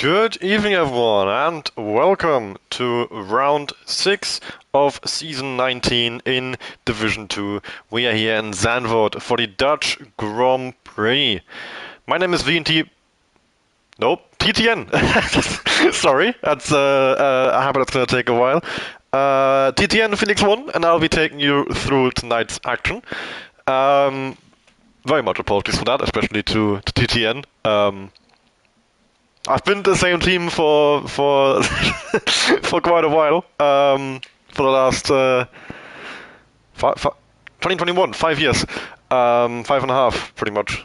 Good evening, everyone, and welcome to round 6 of season 19 in Division 2. We are here in Zandvoort for the Dutch Grand Prix. My name is VNT. Nope, TTN. Sorry, that's a habit that's going to take a while. TTN Phoenix 1, and I'll be taking you through tonight's action. Very much apologies for that, especially to TTN. I've been the same team for for quite a while. For the last 2021, 5 years, 5.5, pretty much.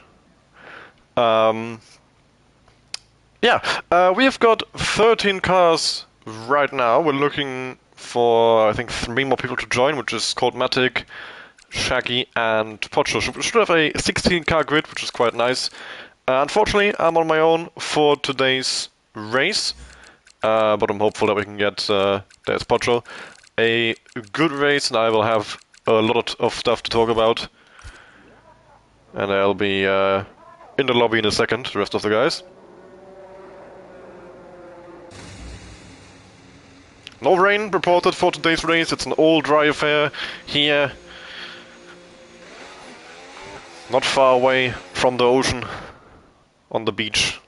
We've got 13 cars right now. We're looking for, I think, 3 more people to join, which is Coldmatic, Shaggy, and Pocho. We should have a 16-car grid, which is quite nice. Unfortunately, I'm on my own for today's race, but I'm hopeful that we can get, there's Pocho, a good race, and I will have a lot of stuff to talk about. And I'll be in the lobby in a second, the rest of the guys. No rain reported for today's race. It's an all dry affair here, not far away from the ocean, on the beach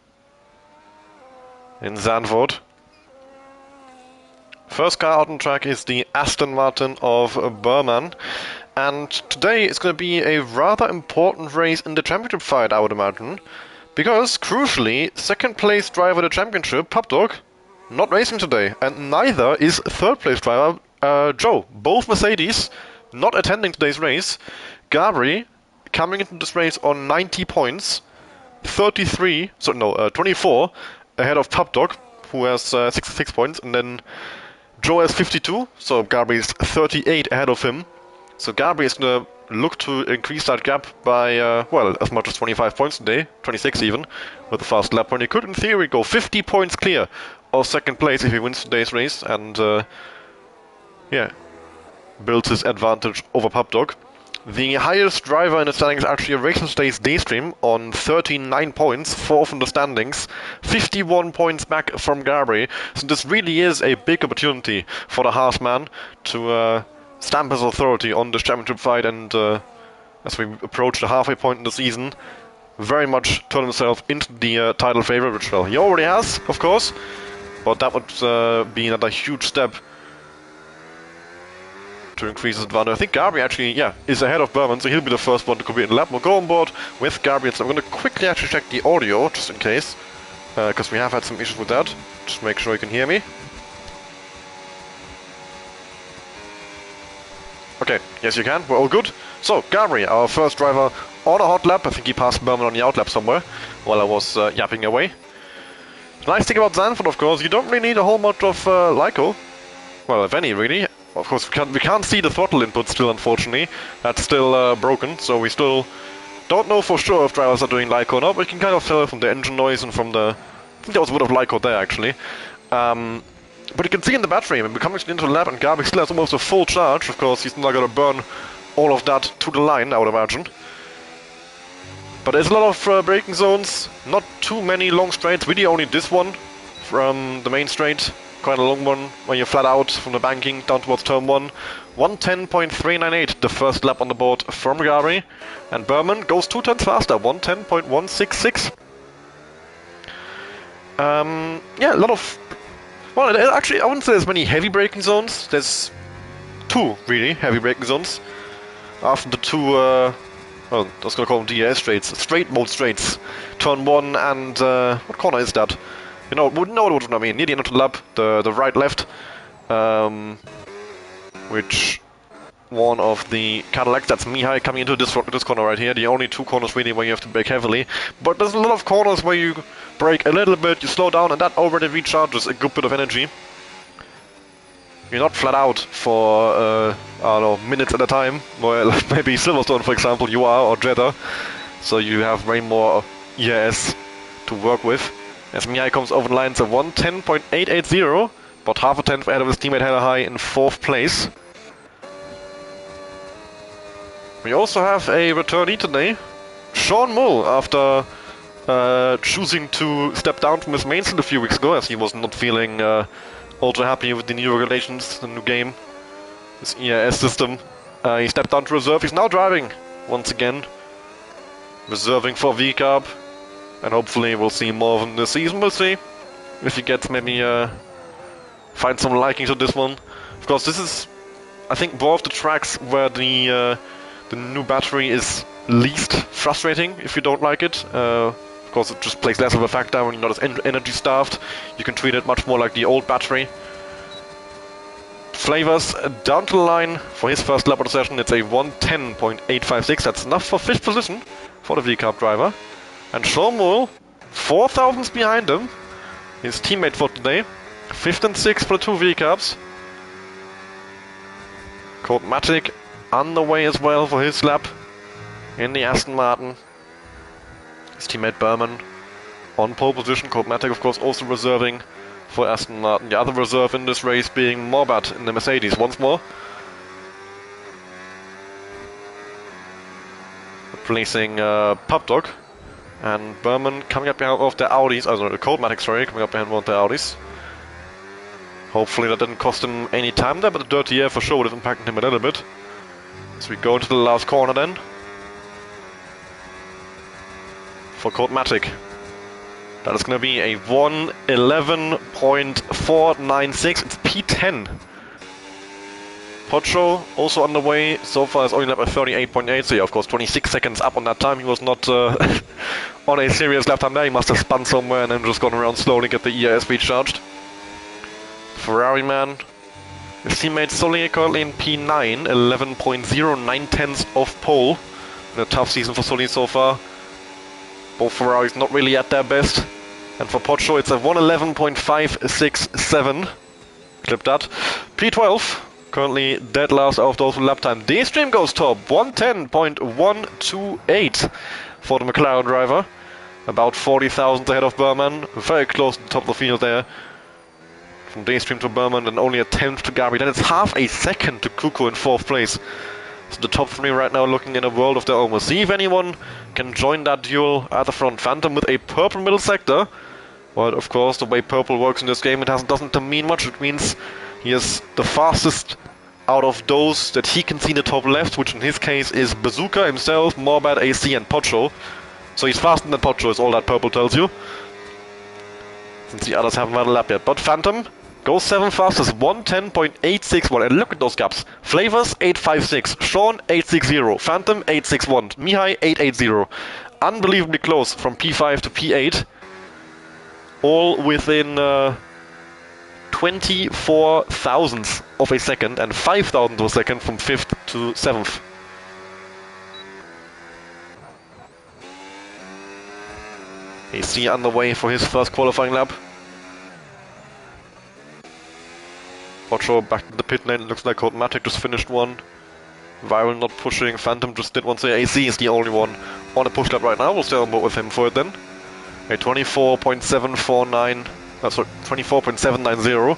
in Zandvoort. First car out on track is the Aston Martin of Burman, and today is going to be a rather important race in the championship fight, I would imagine, because crucially, second place driver of the championship, Pubdog, not racing today, and neither is third place driver Joe. Both Mercedes not attending today's race. Gabri coming into this race on 90 points, 24 ahead of Pubdog, who has 66 points, and then Joe has 52, so Gabri is 38 ahead of him. So Gabri is going to look to increase that gap by, as much as 25 points today, 26 even, with the fast lap. When he could, in theory, go 50 points clear of second place if he wins today's race, and, builds his advantage over Pubdog. The highest driver in the standings is actually a Racing States Daystream on 39 points, 4th in the standings, 51 points back from Gabri. So this really is a big opportunity for the Haasman to stamp his authority on this championship fight, and as we approach the halfway point in the season, very much turn himself into the title favorite, which, well, he already has, of course, but that would be another huge step to increase his advantage. I think Gabri actually, is ahead of Burman, so he'll be the first one to complete the lap. We'll go on board with Gabri. So I'm going to quickly actually check the audio, just in case, because we have had some issues with that. Just make sure you can hear me. Okay, yes you can, we're all good. So, Gabri, our first driver on a hot lap. I think he passed Burman on the out lap somewhere, while I was yapping away. The nice thing about Zandvoort, of course, you don't really need a whole lot of Lyco. Well, if any, really. Of course, we can't see the throttle input still, unfortunately. That's still broken, so we still don't know for sure if drivers are doing Lyco or not, but you can kind of tell from the engine noise and from the... I think there was a bit of Lyco there, actually. But you can see in the battery, when we're coming into the lap, and Gabri still has almost a full charge. Of course, he's not going to burn all of that to the line, I would imagine. But there's a lot of braking zones, not too many long straights, really only this one from the main straight. Quite a long one when you're flat out from the banking down towards turn 1. 110.398, the first lap on the board from Gabri. And Burman goes 2 turns faster, 110.166. A lot of... Well, actually, I wouldn't say there's many heavy braking zones. There's 2, really, heavy braking zones. After the 2, I was gonna call them DRS straights. Straight mode straights. Turn 1 and, what corner is that? You know what I mean, near the end of the lap, the right-left, which one of the Cadillacs, that's Mihai, coming into this corner right here, the only 2 corners really where you have to brake heavily, but there's a lot of corners where you brake a little bit, you slow down, and that already recharges a good bit of energy. You're not flat out for, I don't know, minutes at a time, well, maybe Silverstone, for example, you are, or Jeddah, so you have way more ERS to work with. As Mihai comes over the lines of 110.880, about half a tenth ahead of his teammate Hella High in 4th place. We also have a returnee today, Sean Mull, after choosing to step down from his main stint a few weeks ago, as he was not feeling ultra happy with the new regulations, the new game, this EIS system. He stepped down to reserve. He's now driving once again, reserving for VCARB, and hopefully we'll see more of him this season. We'll see if he gets maybe find some liking to this one. Of course, this is, I think, one of the tracks where the new battery is least frustrating if you don't like it. Of course, it just plays less of a factor when you're not as energy starved. You can treat it much more like the old battery. Flavors down to the line for his first lap of the session. It's a 1:10.856. That's enough for 5th position for the VCARB driver. And Sean Moore, 4 thousandths behind him, his teammate for today. 5th and 6th for the 2 VCARBs. Colt-Matic on the way as well for his lap in the Aston Martin. His teammate Berman on pole position. Colt-Matic, of course, also reserving for Aston Martin. The other reserve in this race being Morbat in the Mercedes once more. Replacing Pup Dog. And Berman coming up behind one of the Audis, Colt-Matic, sorry, coming up behind one of the Audis. Hopefully that didn't cost him any time there, but the dirty air for sure would have impacted him a little bit. So we go into the last corner then. For Colt-Matic. That is going to be a 1:11.496. It's P10. Pocho also on the way. So far is only lap at 38.8. So yeah, of course, 26 seconds up on that time. He was not on a serious lap time there. He must have spun somewhere and then just gone around slowly, get the EIS recharged. Ferrari man. His teammate Soler currently in P9. 11.09 tenths off pole. In a tough season for Soler so far. Both Ferraris not really at their best. And for Pocho it's a 1:11.567. Clip that. P12. Currently dead last out of those lap time. Daystream goes top. 1:10.128 for the McLaren driver. About 40 thousandths ahead of Berman. Very close to the top of the field there. From Daystream to Berman, and only a 10th to Gabri. Then it's half a second to Kuku in 4th place. So the top 3 right now looking in a world of their own. We'll see if anyone can join that duel at the front. Phantom with a purple middle sector. But of course, the way purple works in this game, it doesn't mean much. It means he is the fastest out of those that he can see in the top left, which in his case is Bazooka himself, Morbat, AC, and Pocho. So he's faster than Pocho, is all that purple tells you. Since the others haven't had a lap yet. But Phantom goes 7th fastest, 1:10.861, and look at those gaps. Flavors 856, Sean 860, Phantom 861, Mihai 880. Unbelievably close from P5 to P8. All within 24 thousandths of a second and 5 thousandths of a second from 5th to 7th. AC on the way for his first qualifying lap. Pocho back to the pit lane. It looks like Colt-Matic just finished one. Viral not pushing. Phantom just did one. So AC is the only one on a push lap right now. We'll stay on board with him for it then. A 24.749. Sorry, 24.790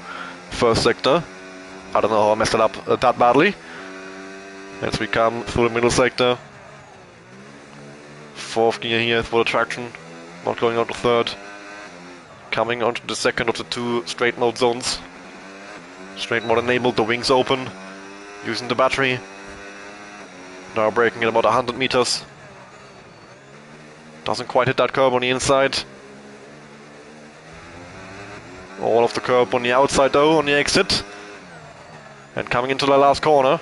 first sector. I don't know how I messed it up that badly. As we come through the middle sector. 4th gear here for the traction. Not going out to 3rd. Coming onto the 2nd of the 2 straight mode zones. Straight mode enabled, the wings open. Using the battery. Now braking at about 100 meters. Doesn't quite hit that curb on the inside. All of the curb on the outside though, on the exit. And coming into the last corner.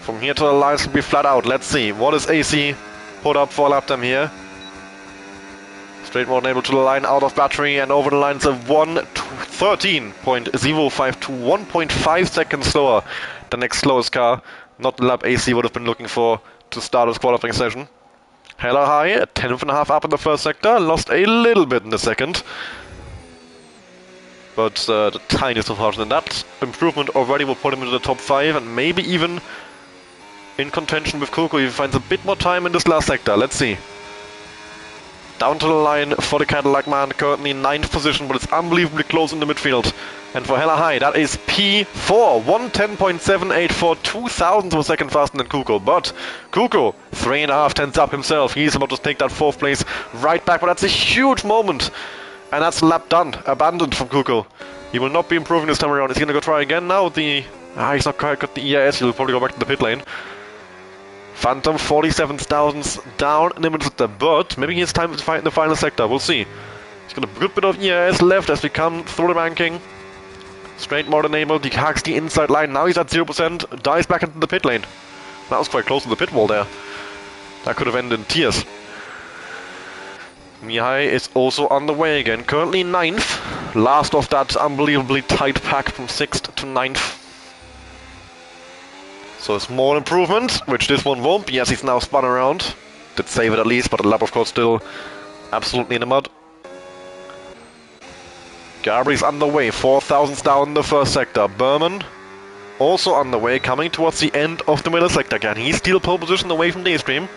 From here to the lines will be flat out. Let's see. What is AC put up for a lap time here? Straight mode enabled to the line, out of battery, and over the lines of 1:13.052, 1.5 seconds slower. The next slowest car. Not the lap AC would have been looking for to start his qualifying session. Hella high, a 10.5 up in the first sector, lost a little bit in the second. But the tiniest of margin in that improvement already will put him into the top 5 and maybe even in contention with Kuku if he finds a bit more time in this last sector. Let's see. Down to the line for the Cadillac man, currently 9th position, but it's unbelievably close in the midfield. And for Hella High, that is P4, 110.784, 2,000 of a second faster than Kuko. But Kuko, 3.5 tenths up himself. He's about to take that 4th place right back, but that's a huge moment. And that's lap done, abandoned from Kuko. He will not be improving this time around. Is he gonna go try again now? He's not quite got the EIS, he'll probably go back to the pit lane. Phantom 47 thousandths down in the middle sector, but maybe he has time to fight in the final sector. We'll see. He's got a good bit of EIS left as we come through the banking. Straight mode enabled, he hacks the inside line. Now he's at 0%, dives back into the pit lane. That was quite close to the pit wall there. That could have ended in tears. Mihai is also on the way again, currently 9th. Last of that unbelievably tight pack from 6th to 9th. So a small improvement, which this one won't be as he's now spun around. Did save it at least, but the lap of course still absolutely in the mud. Gabri's on the way, 4 thousandths down in the first sector. Berman also on the way, coming towards the end of the middle sector. Can he steal pole position away from Daystream?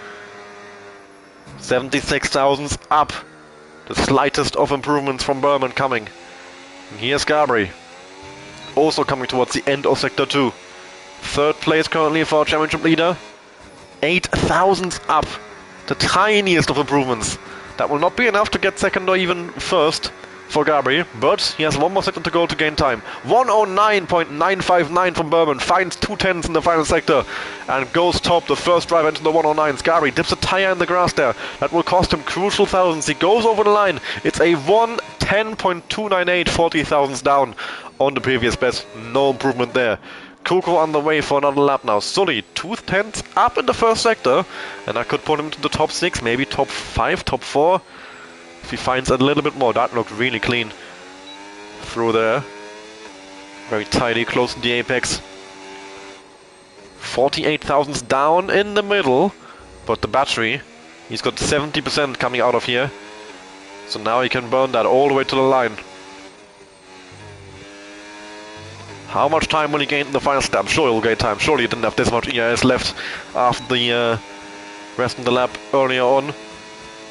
76 thousandths up. The slightest of improvements from Berman coming. And here's Gabri. Also coming towards the end of sector 2. 3rd place currently for our championship leader. 8 thousandths up. The tiniest of improvements. That will not be enough to get 2nd or even 1st for Gabri, but he has 1 more sector to go to gain time. 109.959 from Berman, finds 2 tenths in the final sector and goes top, the first driver into the 109s. Gabri dips a tire in the grass there. That will cost him crucial thousandths. He goes over the line. It's a 110.298, 40 thousandths down on the previous best. No improvement there. Kuko on the way for another lap now. Sully, 2 tenths up in the first sector, and that could put him to the top 6, maybe top 5, top 4. If he finds a little bit more. That looked really clean through there. Very tidy, close to the apex. 48 thousandths down in the middle, but the battery, he's got 70% coming out of here. So now he can burn that all the way to the line. How much time will he gain in the final step? I'm sure he'll gain time. Surely he didn't have this much EIS left after the rest of the lap earlier on.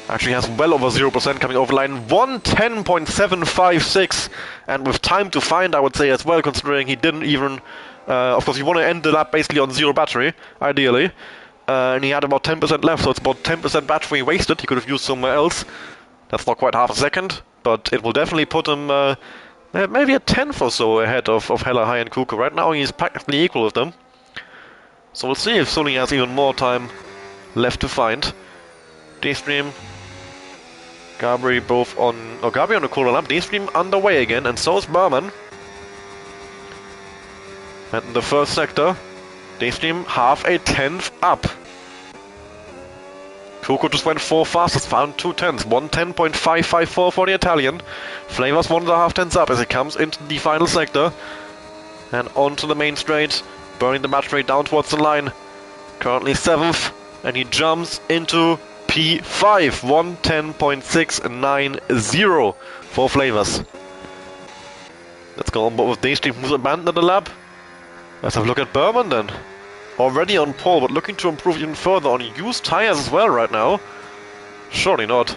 Actually has well over 0% coming over line. 110.756, and with time to find, I would say as well, considering he didn't even... of course, you want to end the lap basically on 0 battery, ideally. And he had about 10% left, so it's about 10% battery wasted. He could have used somewhere else. That's not quite half a second, but it will definitely put him maybe a 10th or so ahead of Hella High and Kuko. Right now he's practically equal with them. So we'll see if Sully has even more time left to find. Daystream, Gabri both on... Oh, Gabri on the cooler lap. Daystream underway again, and so is Berman. And in the first sector, Daystream half a tenth up. Kuko just went 4 fastest, found 2 tenths. 110.554 for the Italian. Flavors 1.5 tenths up as he comes into the final sector. And onto the main straight, burning the match rate down towards the line. Currently 7th, and he jumps into P5, 110.690 for Flavors. Let's go on board with Daystream, who's abandoned the lap. Let's have a look at Berman then. Already on pole, but looking to improve even further on used tires as well right now. Surely not.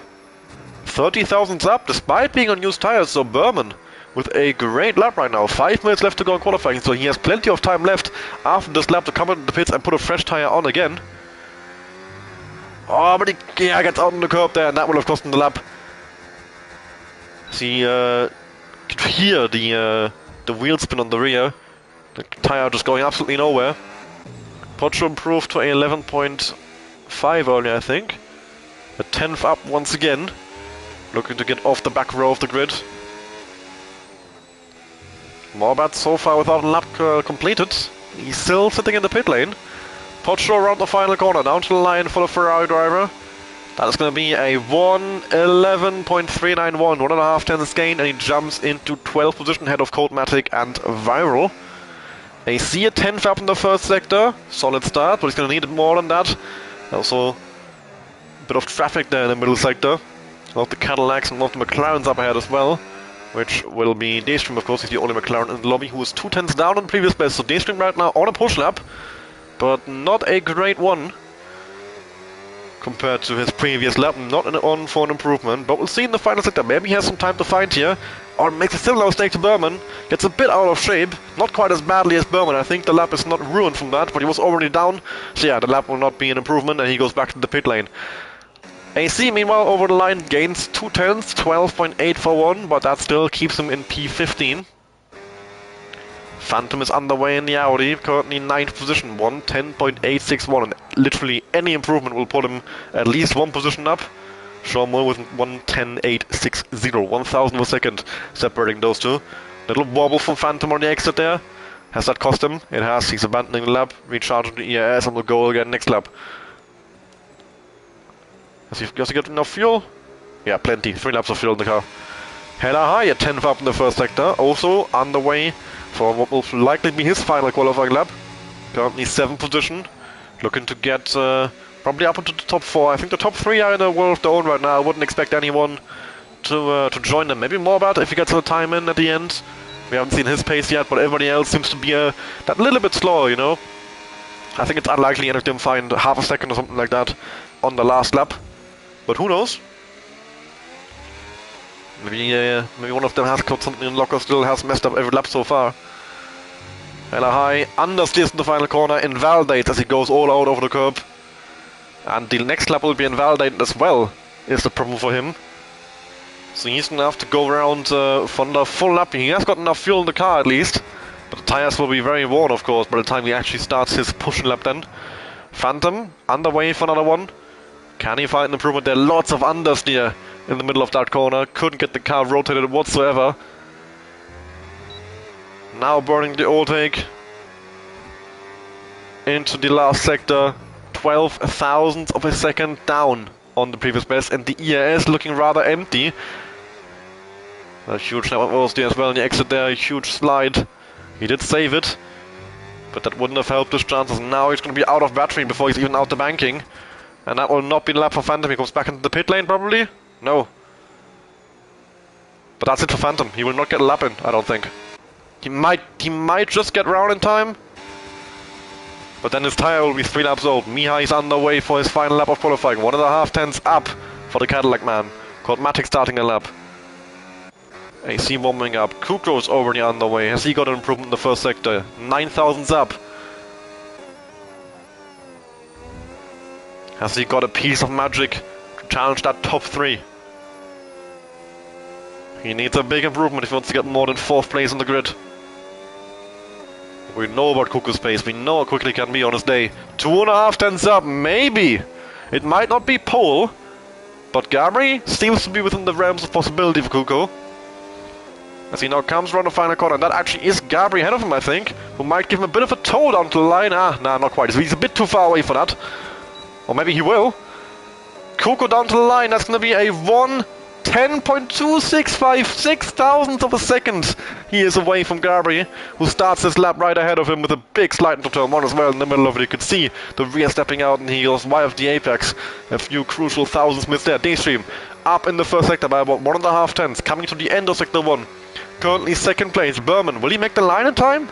30 thousandths up despite being on used tires, so Berman with a great lap right now. 5 minutes left to go in qualifying, so he has plenty of time left after this lap to come into the pits and put a fresh tire on again. Oh, but he gets out on the curb there, and that will have cost him the lap. See, you could hear the wheel spin on the rear. The tire just going absolutely nowhere. Pocho improved to a 11.5 earlier, I think. A 10th up once again. Looking to get off the back row of the grid. Morbat so far without a lap completed. He's still sitting in the pit lane. Pocho around the final corner, down to the line for the Ferrari driver. That is going to be a 111.391, 1.5 tenths gain, and he jumps into 12th position ahead of Codematic and Viral. They see a 10th up in the first sector, solid start, but he's going to need more than that. Also, a bit of traffic there in the middle sector. A lot of the Cadillacs and a lot of the McLarens up ahead as well, which will be Daystream, of course. He's the only McLaren in the lobby who is 2 tenths down on the previous best. So Daystream right now on a push lap, but not a great one. compared to his previous lap. Not on for an improvement, but we'll see in the final sector. Maybe he has some time to find here, or makes a similar mistake to Burman. Gets a bit out of shape, not quite as badly as Burman. I think the lap is not ruined from that, but he was already down. So yeah, the lap will not be an improvement, and he goes back to the pit lane. AC, meanwhile, over the line, gains 2 tenths, 12.841, but that still keeps him in P15. Phantom is underway in the Audi, currently 9th position, 110.861, and literally any improvement will put him at least 1 position up. Sean Moore with 110.860, 1,000 of a second separating those two. Little wobble from Phantom on the exit there. Has that cost him? It has. He's abandoning the lap, recharging the ERS, and will go again next lap. Has he got enough fuel? Yeah, plenty. 3 laps of fuel in the car. Hella high at 10th up in the first sector. Also underway for what will likely be his final qualifying lap. Currently 7th position. Looking to get probably up into the top 4. I think the top 3 are in a world of their own right now. I wouldn't expect anyone to join them. Maybe Morbat if he gets the time in at the end. We haven't seen his pace yet, but everybody else seems to be that little bit slower, you know. I think it's unlikely any of them find half a second or something like that on the last lap. But who knows? Maybe one of them has got something in lock or still has messed up every lap so far. Hella high, understeers in the final corner, invalidates as he goes all out over the curb. And the next lap will be invalidated as well, is the problem for him. So he's gonna have to go around for the full lap. He has got enough fuel in the car at least. But the tires will be very worn, of course, by the time he actually starts his push lap then. Phantom, underway for another one. Can he find an improvement there? Lots of understeer in the middle of that corner. Couldn't get the car rotated whatsoever. Now burning the overtake into the last sector. 12 thousandths of a second down on the previous best, and the ERS looking rather empty. A huge network oversteer as well in the exit there. A huge slide. He did save it, but that wouldn't have helped his chances. Now he's going to be out of battery before he's even out the banking. And that will not be the lap for Phantom. He comes back into the pit lane, probably? No. But that's it for Phantom. He will not get a lap in, I don't think. He might just get round in time. But then his tire will be 3 laps old. Mihai is underway for his final lap of qualifying. 1.5 tenths up for the Cadillac man. Codematic starting a lap. AC warming up. Kuko's already underway. Has he got an improvement in the first sector? 9 thousandths up. Has he got a piece of magic to challenge that top 3? He needs a big improvement if he wants to get more than 4th place on the grid. We know about Kuko's pace, we know how quickly he can be on his day. 2.5 tenths up, maybe! It might not be pole, but Gabri seems to be within the realms of possibility for Kuko. As he now comes around the final corner, and that actually is Gabri ahead of him, I think, who might give him a bit of a tow down to the line. Nah, not quite. He's a bit too far away for that. Or maybe he will. Kuko down to the line, that's going to be a 1:10.265, 6 thousandths of a second. He is away from Gabri, who starts his lap right ahead of him with a big slide into turn 1 as well in the middle of it. You could see the rear stepping out and he goes wide of the apex. A few crucial thousandths missed there. Daystream up in the first sector by about 1.5 tenths, coming to the end of sector 1. Currently 2nd place. Burman, will he make the line in time?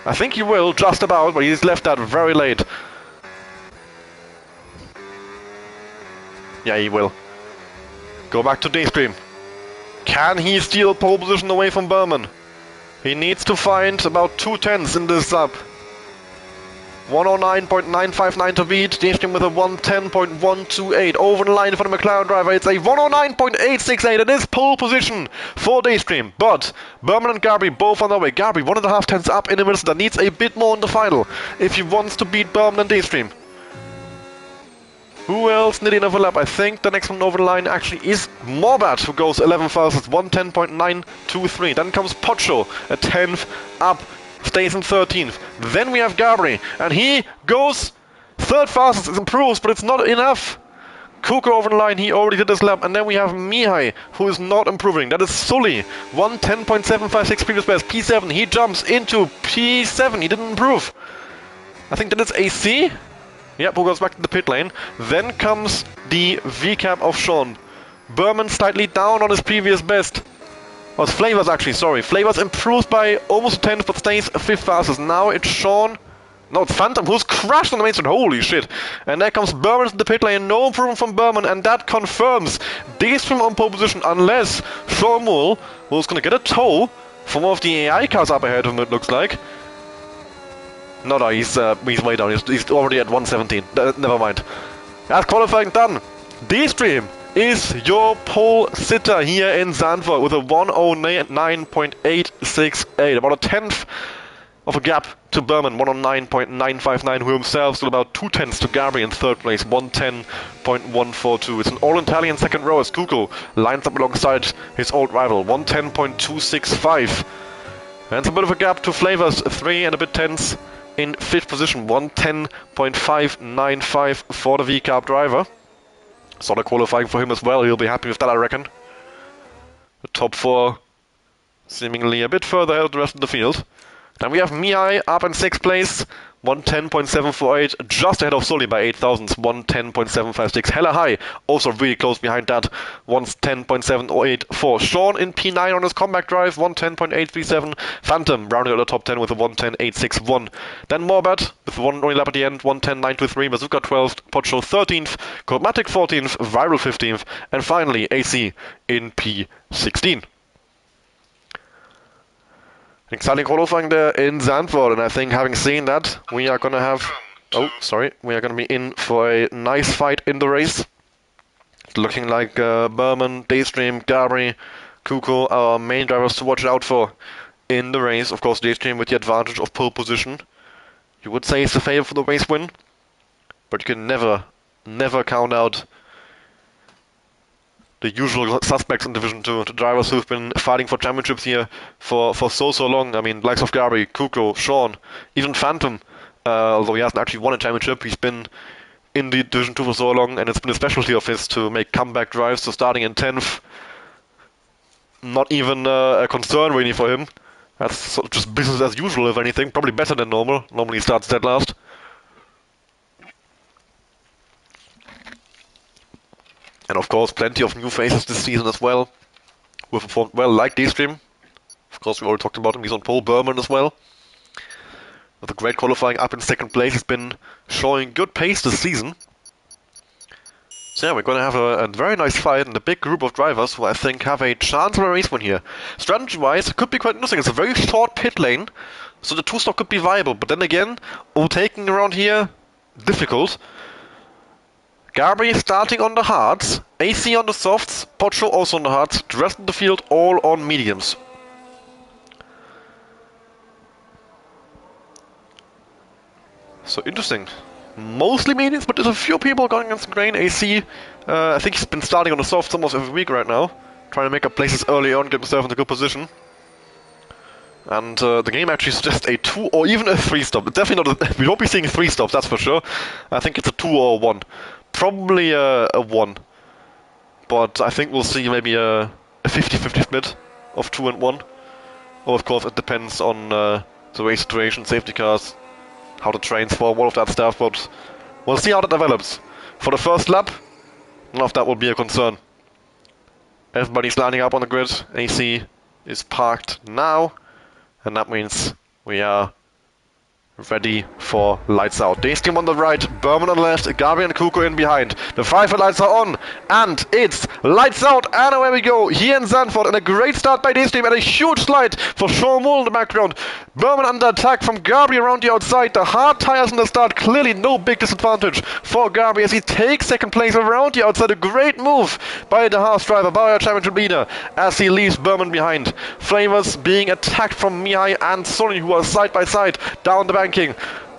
I think he will, just about, but he's left that very late. Yeah, he will. Go back to Daystream. Can he steal pole position away from Burman? He needs to find about 2 tenths in this sub. 109.959 to beat. Daystream with a 110.128. Over the line for the McLaren driver. It's a 109.868. It is pole position for Daystream. But Burman and Gabri both on their way. Gabri 1.5 tenths up in the middle. That needs a bit more in the final if he wants to beat Burman and Daystream. Who else nearly another lap? I think the next one over the line actually is Morbat, who goes 11 fastest, 110.923. Then comes Pocho, a 10th up, stays in 13th. Then we have Gabri, and he goes 3rd fastest, it improves, but it's not enough. Kuko over the line, he already did this lap. And then we have Mihai, who is not improving. That is Sully, 110.756 previous best, P7. He jumps into P7, he didn't improve. I think that is AC. Yep, who goes back to the pit lane. Then comes the VCAP of Sean. Burman slightly down on his previous best. Oh, it's Flavors actually, sorry. Flavors improves by almost a tenth but stays 5th fastest. Now it's Sean No, it's Phantom who's crashed on the main straight. Holy shit. And there comes Berman to the pit lane. No improvement from Berman, and that confirms Daystream on pole position unless Sean Moore, who's going to get a tow from one of the AI cars up ahead of him, it looks like. No, he's way down. He's already at 117. Never mind. That's qualifying done. Daystream is your pole sitter here in Zandvoort with a 109.868. About a tenth of a gap to Berman, 109.959, who himself still about 2/10 to Gabri in third place, 110.142. It's an all-Italian second row as Kuko lines up alongside his old rival, 110.265. And it's a bit of a gap to Flavors, 3 and a bit tenths in fifth position, 110.595 for the V-Carb driver. Solid qualifying for him as well, he'll be happy with that, I reckon. The top 4 seemingly a bit further ahead of the rest of the field. Then we have Mihai up in 6th place, 110.748, just ahead of Sully by 8 thousandths, 110.756. Hella high, also really close behind that, 110.708 for Sean in P9 on his comeback drive, 110.837. Phantom rounding out the top 10 with a 110.861. Then Morbat with one only lap at the end, 110.923. Bazooka 12th, Pocho 13th, Cosmatic 14th, Viral 15th, and finally AC in P16. Exciting qualifying there in Zandvoort, and I think having seen that, we are going to have... we are going to be in for a nice fight in the race. It's looking like Berman, Daystream, Gabri, Kuko are our main drivers to watch out for in the race. Of course, Daystream with the advantage of pole position. You would say it's the favourite for the race win, but you can never count out the usual suspects in Division 2, the drivers who've been fighting for championships here for so long. I mean, likes of Gabri, Kuko, Sean, even Phantom, although he hasn't actually won a championship, he's been in the Division 2 for so long, and it's been a specialty of his to make comeback drives, so starting in 10th, not even a concern really for him. That's sort of just business as usual, if anything, probably better than normal. Normally he starts dead last. And of course, plenty of new faces this season as well, who have performed well, like Daystream. Of course, we already talked about him, he's on pole. Berman as well. With a great qualifying up in 2nd place, he's been showing good pace this season. So yeah, we're going to have a very nice fight and a big group of drivers who I think have a chance of a race win here. Strategy-wise, it could be quite interesting. It's a very short pit lane, so the 2-stop could be viable. But then again, overtaking around here, difficult. Gabri starting on the hards, AC on the softs, Pocho also on the hards, the rest of the field all on mediums. So interesting. Mostly mediums, but there's a few people going against the grain. AC, I think he's been starting on the softs almost every week right now, trying to make up places early on, get himself into a good position. And the game actually suggests a 2 or even a 3-stop. It's definitely not we won't be seeing 3 stops, that's for sure. I think it's a 2 or a 1. Probably a 1, but I think we'll see maybe a 50-50 split of 2 and 1. Or of course it depends on the race situation, safety cars, how the trains form, all of that stuff, but we'll see how that develops. For the first lap, none of that will be a concern. Everybody's lining up on the grid, AC is parked now, and that means we are ready for lights out. Daystream on the right, Berman on the left, Gabri and Kuko in behind. The 5 lights are on, and it's lights out, and away we go here in Zandvoort, and a great start by Daystream, and a huge slide for Sean Moore in the background. Berman under attack from Gabri around the outside. The hard tires in the start, clearly no big disadvantage for Gabri as he takes 2nd place around the outside. A great move by the Haas driver, by our championship leader, as he leaves Berman behind. Flavors being attacked from Mihai and Sully, who are side by side down the banking.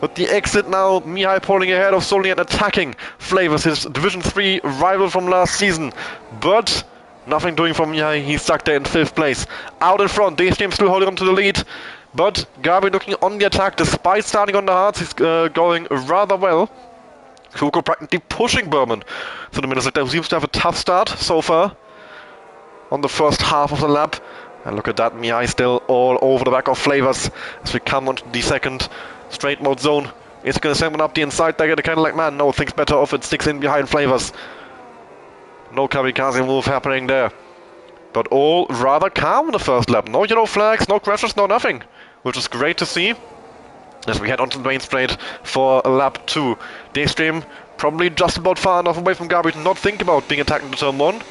With the exit now, Mihai pulling ahead of Sully and attacking Flavors, his Division 3 rival from last season. But nothing doing from Mihai, he's stuck there in 5th place. Out in front, Daystream still holding on to the lead. But Gabri looking on the attack, despite starting on the hards, he's going rather well. Kuko practically pushing Berman to the middle sector, who seems to have a tough start so far on the first half of the lap. And look at that, Mihai still all over the back of Flavors as we come onto the 2nd straight mode zone. It's going to send one up the inside there, kind of like, man, no, thinks better of it, sticks in behind Flavors. No kamikaze move happening there. But all rather calm in the first lap. No yellow flags, no crashes, no nothing. Which is great to see. as we head onto the main straight for lap 2. Daystream probably just about far enough away from Gabri to not think about being attacked into turn 1.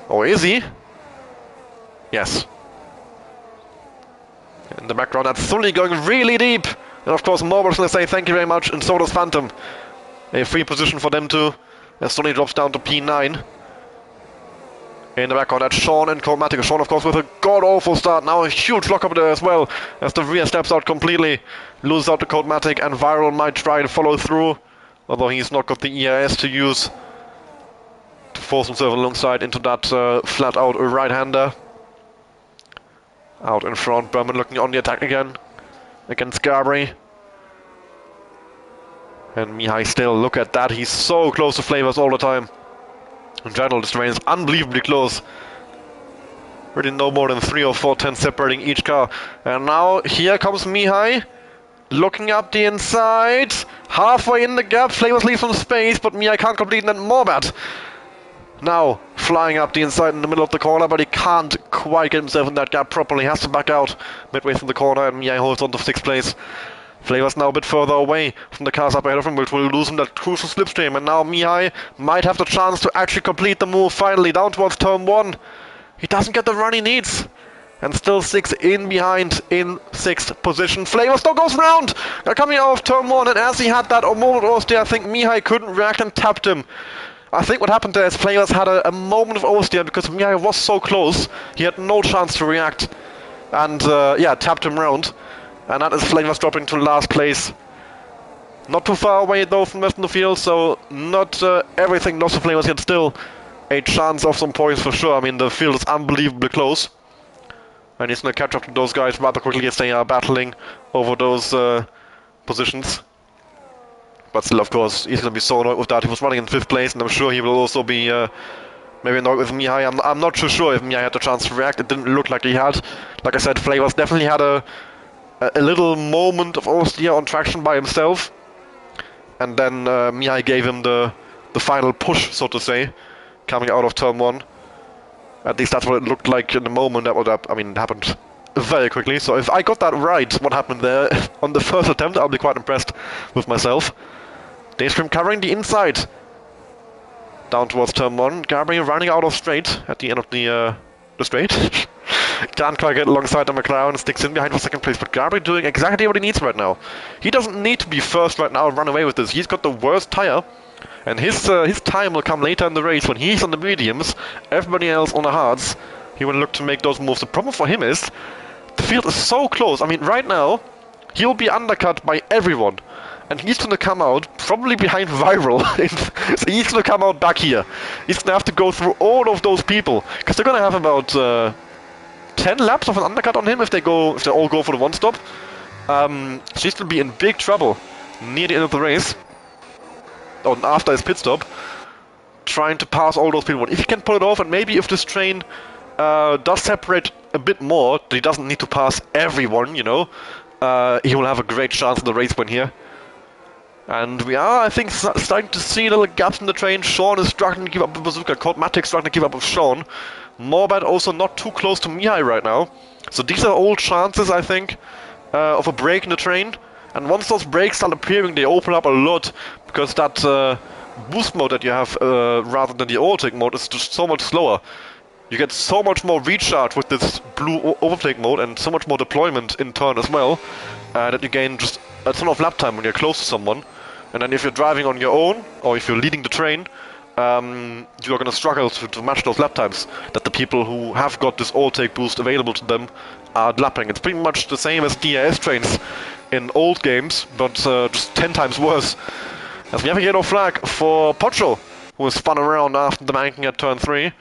Or is he? Yes. In the background, that's Sully going really deep. And of course, Morbert's going to say thank you very much, and so does Phantom. A free position for them too. As Sully drops down to P9. In the background, that's Sean and Coldmatic. Sean, of course, with a god-awful start. Now a huge lock-up there as well, as the rear steps out completely. Loses out to Coldmatic, and Viral might try and follow through. Although he's not got the EIS to use to force himself alongside into that flat-out right-hander. Out in front, Berman looking on the attack again against Gabri. And Mihai still, look at that, he's so close to Flavors all the time. In general, this terrain is unbelievably close. Really no more than 3 or 4 tenths separating each car. And now here comes Mihai, looking up the inside. Halfway in the gap, Flavors leaves some space, but Mihai can't complete, and then Morbat now flying up the inside in the middle of the corner, but he can't quite get himself in that gap properly. He has to back out midway through the corner, and Mihai holds on to 6th place. Flavors now a bit further away from the cars up ahead of him, which will lose him that crucial slipstream. And now Mihai might have the chance to actually complete the move finally down towards turn 1. He doesn't get the run he needs. And still 6 in behind in 6th position. Flavors still goes round! Coming out of turn 1, and as he had that moment of oversteer, I think Mihai couldn't react and tapped him. I think what happened there is Flavors had a moment of oversteer because Mihai was so close, he had no chance to react. And yeah, tapped him round. And that is Flavors dropping to last place. Not too far away though from the rest of the field, so not everything lost to Flavors, yet still a chance of some points for sure. I mean, the field is unbelievably close. And he's going to catch up to those guys rather quickly as they are battling over those positions. But still, of course, he's going to be so annoyed with that. He was running in 5th place, and I'm sure he will also be maybe annoyed with Mihai. I'm not too sure if Mihai had the chance to react. It didn't look like he had. Like I said, Flavors definitely had a little moment of oversteer on traction by himself. And then Mihai gave him the final push, so to say, coming out of turn 1. At least that's what it looked like in the moment. I mean, it happened very quickly. So if I got that right, what happened there on the first attempt, I'll be quite impressed with myself. Daystream covering the inside. Down towards turn 1. Gabri running out of straight at the end of the straight. Can't quite get alongside the McLaren, sticks in behind for 2nd place, but Gabri doing exactly what he needs right now. He doesn't need to be first right now and run away with this. He's got the worst tire, and his time will come later in the race when he's on the mediums, everybody else on the hards. He will look to make those moves. The problem for him is the field is so close. I mean, right now he'll be undercut by everyone, and he's going to come out probably behind Viral. So he's going to come out back here. He's going to have to go through all of those people, because they're going to have about 10 laps of an undercut on him if they all go for the 1-stop. So he's going to be in big trouble near the end of the race, or after his pit stop, trying to pass all those people. If he can pull it off, and maybe if this train does separate a bit more, he doesn't need to pass everyone, you know, he will have a great chance in the race win here. And we are, I think, starting to see little gaps in the train. Sean is struggling to keep up with Bazooka. Coldmatic struggling to keep up with Sean. Morbat also not too close to Mihai right now. So these are all chances, I think, of a break in the train. And once those breaks start appearing, they open up a lot. Because that boost mode that you have, rather than the overtake mode, is just so much slower. You get so much more recharge with this blue overtake mode, and so much more deployment in turn as well, that you gain just a ton of lap time when you're close to someone. And then if you're driving on your own, or if you're leading the train, you're going to struggle to match those lap times that the people who have got this overtake boost available to them are lapping. It's pretty much the same as DRS trains in old games, but just 10 times worse. As we have a yellow flag for Pocho, who is spun around after the banking at turn 3.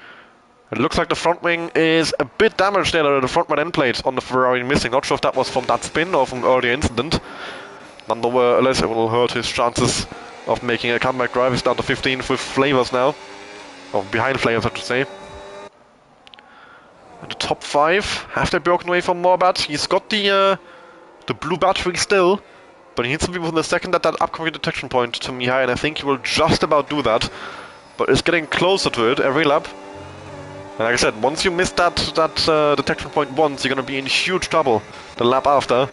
It looks like the front wing is a bit damaged there, the front right end plate on the Ferrari missing. Not sure if that was from that spin or from earlier incident. Nonetheless, it will hurt his chances of making a comeback drive. He's down to 15th with Flavors now. Or behind Flavors, I have to say. And the top 5, have they broken away from Morbat? He's got the blue battery still, but he needs to be within a second at that upcoming detection point to Mihai, and I think he will just about do that. But it's getting closer to it every lap. And like I said, once you miss that detection point once, you're going to be in huge trouble the lap after.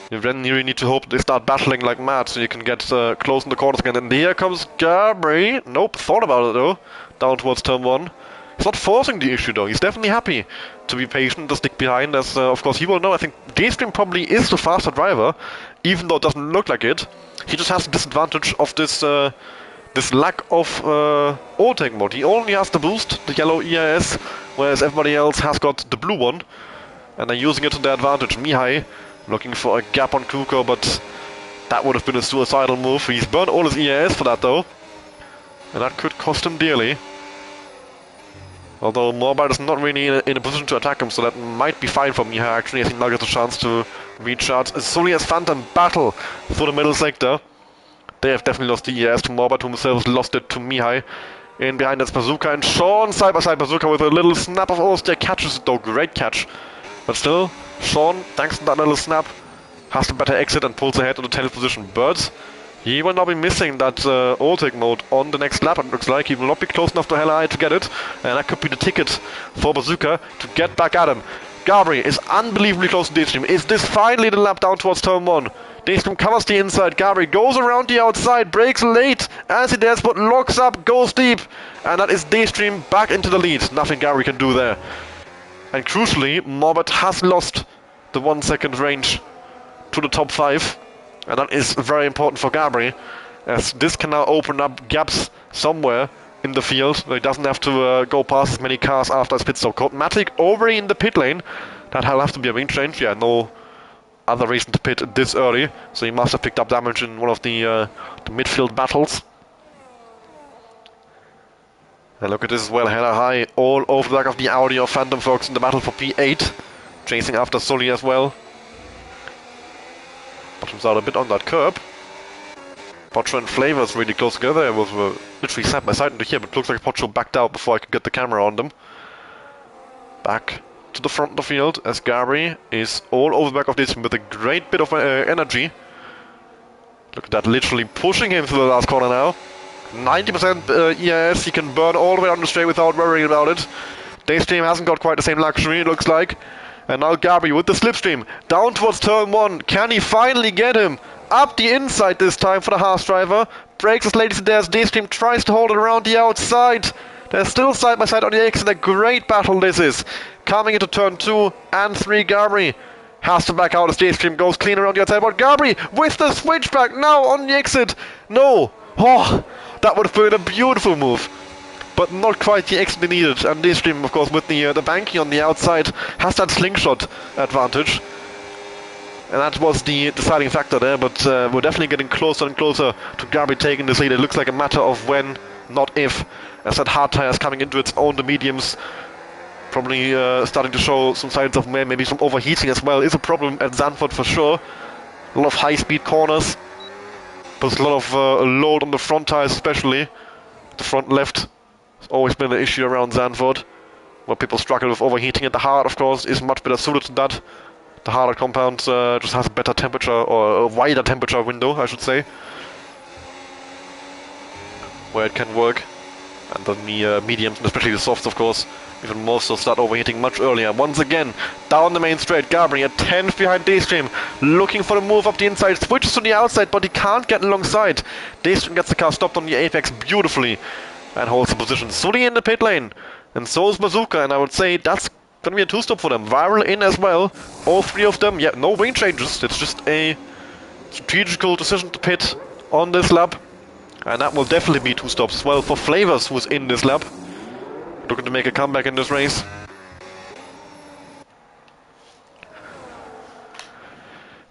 You then really need to hope they start battling like mad so you can get close in the corners again. And here comes Gabri. Nope, thought about it though. Down towards turn 1. He's not forcing the issue though. He's definitely happy to be patient, to stick behind, as of course he will know. I think Daystream probably is the faster driver, even though it doesn't look like it. He just has the disadvantage of this this lack of overtake mode. He only has the boost, the yellow EIS, whereas everybody else has got the blue one. And they're using it to their advantage. Mihai looking for a gap on Kuko, but that would have been a suicidal move. He's burned all his EIS for that though. And that could cost him dearly. Although Morbide is not really in a position to attack him, so that might be fine for Mihai actually. I think now gets a chance to recharge. Sully as Phantom battle through the middle sector. They have definitely lost the EIS to Morbide, who himself has lost it to Mihai. In behind that's Bazooka, and Sean side by side. Bazooka with a little snap of Ostia catches it though. Great catch. But still, Sean, thanks to that little snap, has the better exit and pulls ahead to the 10th position. But he will now be missing that overtake mode on the next lap, it looks like. He will not be close enough to Helleye to get it. And that could be the ticket for Bazooka to get back at him. Gabri is unbelievably close to Daystream. Is this finally the lap down towards turn 1? Daystream covers the inside. Gabri goes around the outside, breaks late as he does, but locks up, goes deep. And that is Daystream back into the lead. Nothing Gabri can do there. And crucially, Morbid has lost the 1 second range to the top 5. And that is very important for Gabri, as this can now open up gaps somewhere in the field. He doesn't have to go past as many cars after his pit stop. Matic already in the pit lane. That'll have to be a wing change. Yeah, no other reason to pit this early. So he must have picked up damage in one of the midfield battles. And look at this as well, Helleye all over the back of the Audi of Phantom folks in the battle for P8. Chasing after Sully as well. Bottoms out a bit on that curb. Pocho and Flavors really close together. It was literally side by side into here, but it looks like Pocho backed out before I could get the camera on them. Back to the front of the field as Gabri is all over the back of this with a great bit of energy. Look at that, literally pushing him through the last corner now. 90% EIS, he can burn all the way down the straight without worrying about it. Daystream hasn't got quite the same luxury, it looks like. And now Gabri with the slipstream, down towards turn 1. Can he finally get him? Up the inside this time for the Haas driver. Breaks as late as it does. Daystream tries to hold it around the outside. They're still side by side on the exit. A great battle this is. Coming into turn 2 and 3, Gabri has to back out as Daystream goes clean around the outside. But Gabri with the switchback now on the exit. No. Oh, that would have been a beautiful move. But not quite the exit needed. And Daystream, of course, with the banking on the outside, has that slingshot advantage. And that was the deciding factor there, but we're definitely getting closer and closer to Gabri taking this lead. It looks like a matter of when, not if, as that hard tire is coming into its own. The mediums probably starting to show some signs of maybe some overheating as well. Is a problem at Zandvoort for sure. A lot of high-speed corners. Puts a lot of load on the front tires especially. The front left has always been an issue around Zandvoort, where people struggle with overheating, and the hard, of course, is much better suited to that. The harder compound just has a better temperature, or a wider temperature window, I should say, where it can work. And then the mediums, and especially the softs, of course, even more so, start overheating much earlier. Once again, down the main straight, Gabri at 10th behind Daystream, looking for the move up the inside, switches to the outside, but he can't get alongside. Daystream gets the car stopped on the apex beautifully, and holds the position. Sully in the pit lane, and so is Bazooka, and I would say that's gonna be a 2-stop for them. Viral in as well, all 3 of them. Yeah, no wing changes, it's just a strategical decision to pit on this lap. And that will definitely be 2 stops as well for Flavors, who's in this lap, looking to make a comeback in this race.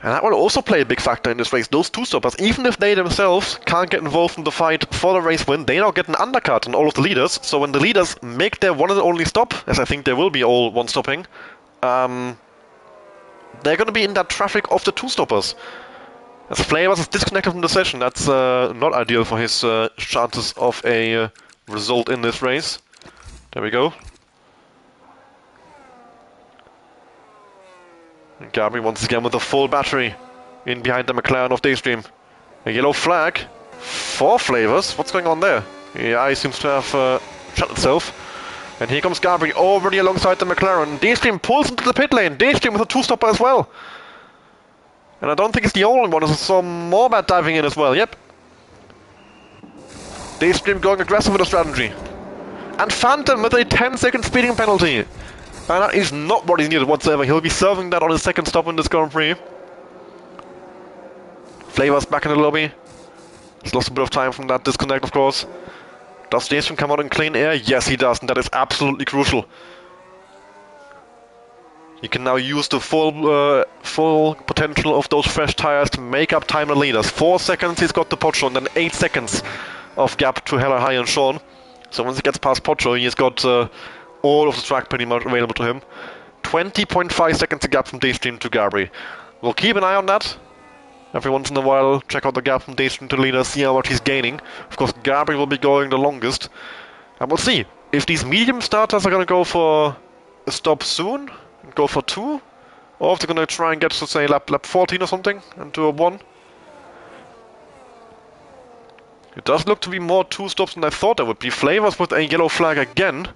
And that will also play a big factor in this race. Those 2-stoppers, even if they themselves can't get involved in the fight for the race win, they now get an undercut on all of the leaders. So when the leaders make their one and only stop, as I think they will be all one-stopping, they're going to be in that traffic of the 2-stoppers. As Flavors is disconnected from the session, that's not ideal for his chances of a result in this race. There we go. And Gabri once again with a full battery in behind the McLaren of Daystream. A yellow flag for Flavors. What's going on there? The eye seems to have shut itself. And here comes Gabri already alongside the McLaren. Daystream pulls into the pit lane. Daystream with a 2-stopper as well. And I don't think it's the only one. There's some more bad diving in as well, yep. Daystream going aggressive with the strategy. And Phantom with a 10-second speeding penalty. And that is not what is needed whatsoever. He'll be serving that on his second stop in this Grand Prix. Flavor's back in the lobby. He's lost a bit of time from that disconnect, of course. Does Daystream come out in clean air? Yes, he does, and that is absolutely crucial. You can now use the full potential of those fresh tires to make up time and leaders. 4 seconds he's got to Pocho, and then 8 seconds of gap to Hella High and Sean. So once he gets past Pocho, he's got all of the track pretty much available to him. 20.5 seconds of gap from Daystream to Gabri. We'll keep an eye on that. Every once in a while, check out the gap from Daystream to leader, see how much he's gaining. Of course, Gabri will be going the longest. And we'll see if these medium starters are going to go for a stop soon, and go for 2, or if they're going to try and get to, say, lap 14 or something, and do a 1. It does look to be more 2 stops than I thought there would be. Flavors with a yellow flag again.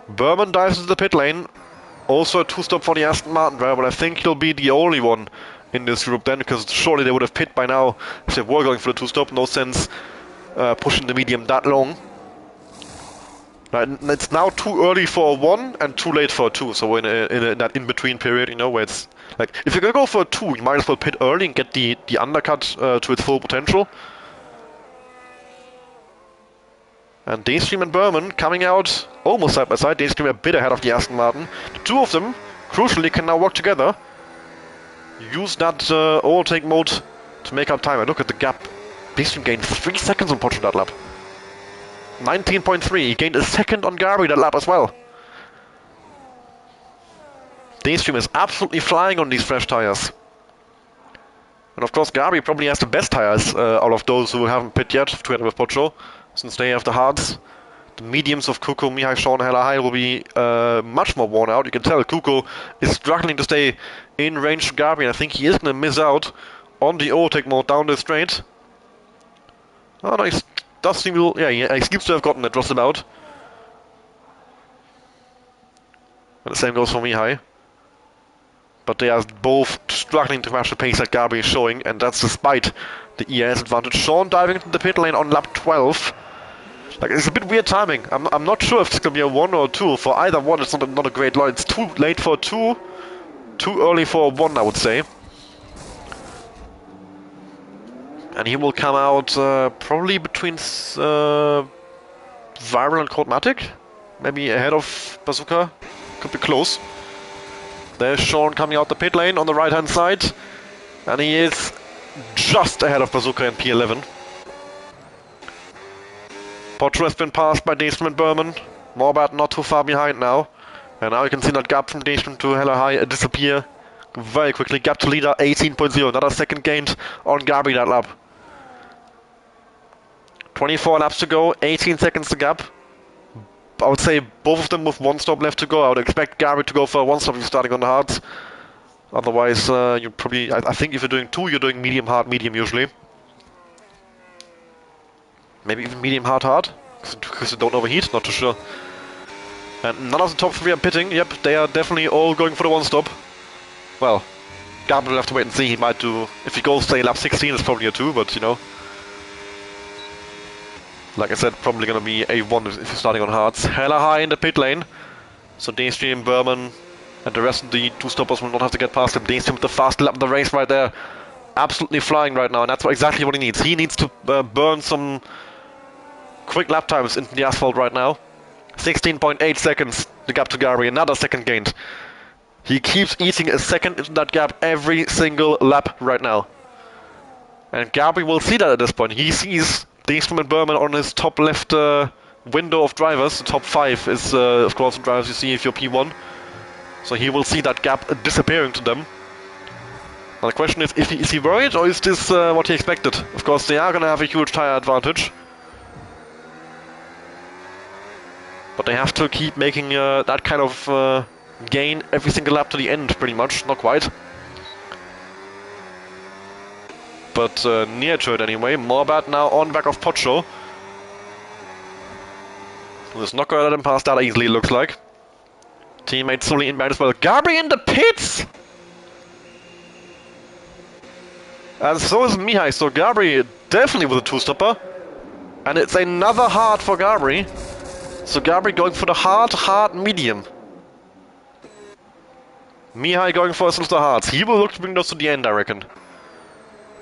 Berman dives into the pit lane. Also a 2-stop for the Aston Martin driver, but I think he'll be the only one in this group then, because surely they would have pit by now if they were going for the 2-stop. No sense pushing the medium that long. Right, it's now too early for a 1 and too late for a 2, so we're in that in-between period, you know, where it's like, if you're gonna go for a 2, you might as well pit early and get the undercut to its full potential. And Daystream and Berman coming out almost side by side. Daystream a bit ahead of the Aston Martin. The two of them, crucially, can now work together. Use that overtake mode to make up time. And look at the gap. Daystream gained 3 seconds on Pocho that lap. 19.3. He gained a second on Gabri that lap as well. Daystream is absolutely flying on these fresh tires. And of course, Gabri probably has the best tires out of those who haven't pit yet, together with Pocho, since they have the hards. The mediums of Kuko, Mihai, Sean, Hella High will be much more worn out. You can tell Kuko is struggling to stay in range to Gabri, and I think he is going to miss out on the overtake mode down the straight. Oh no, he does seem to, yeah, he seems to have gotten it just about. And the same goes for Mihai. But they are both struggling to match the pace that Gabri is showing, and that's despite the ES advantage. Sean diving into the pit lane on lap 12. Like, it's a bit weird timing. I'm not sure if it's going to be a 1 or a 2. For either one, it's not a great line. It's too late for a 2, too early for a 1, I would say. And he will come out probably between Viral and Codematic. Maybe ahead of Bazooka. Could be close. There's Sean coming out the pit lane on the right-hand side. And he is just ahead of Bazooka in P11. Pocho has been passed by Daystream and Berman. Morbat not too far behind now. And now you can see that gap from Daystream to Hella High disappear very quickly. Gap to leader 18.0. Another second gained on Gabri that lap. 24 laps to go, 18 seconds to gap. I would say both of them with 1 stop left to go. I would expect Gabri to go for a 1 stop if you're starting on the hards. Otherwise, you probably, I think if you're doing 2, you're doing medium, hard, medium usually. Maybe even medium, hard, hard, because they don't overheat, not too sure. And none of the top 3 are pitting. Yep, they are definitely all going for the 1 stop. Well, Gabri will have to wait and see. He might do, if he goes, say, lap 16, it's probably a 2, but you know. Like I said, probably going to be a 1 if you're starting on hards. Hella High in the pit lane. So Daystream, Berman, and the rest of the 2 stoppers will not have to get past him. Daystream with the fast lap of the race right there. Absolutely flying right now, and that's exactly what he needs. He needs to burn some quick lap times into the asphalt right now. 16.8 seconds, the gap to Gabri, another second gained. He keeps eating a second into that gap every single lap right now. And Gabri will see that at this point. He sees Daystream and Berman on his top left window of drivers. The top 5 is, of course, the drivers you see if you're P1. So he will see that gap disappearing to them. Now the question is he worried, or is this what he expected? Of course, they are going to have a huge tire advantage. But they have to keep making that kind of gain every single lap to the end, pretty much. Not quite. But near to it anyway. Morbat now on back of Pocho. Who's not going to let him pass that easily, it looks like. Teammate slowly inbound as well. Gabri in the pits! And so is Mihai, so Gabri definitely with a two-stopper. And it's another hard for Gabri. So Gabri going for the hard, medium. Mihai going for the hards. He will look to bring those to the end, I reckon.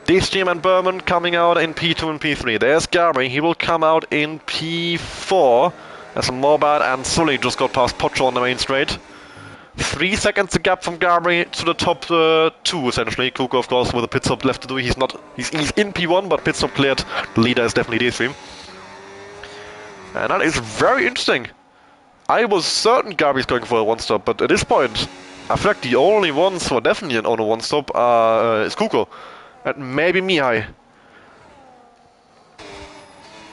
Daystream and Berman coming out in P2 and P3. There's Gabri. He will come out in P4. As Morbat and Sully just got past Potro on the main straight. 3 seconds the gap from Gabri to the top 2, essentially. Kuko, of course, with a pit stop left to do. He's in P1, but pit stop cleared. The leader is definitely Daystream. And that is very interesting. I was certain Gabri's going for a one-stop, but at this point, I feel like the only ones who are definitely on a one-stop is Kuko. And maybe Mihai.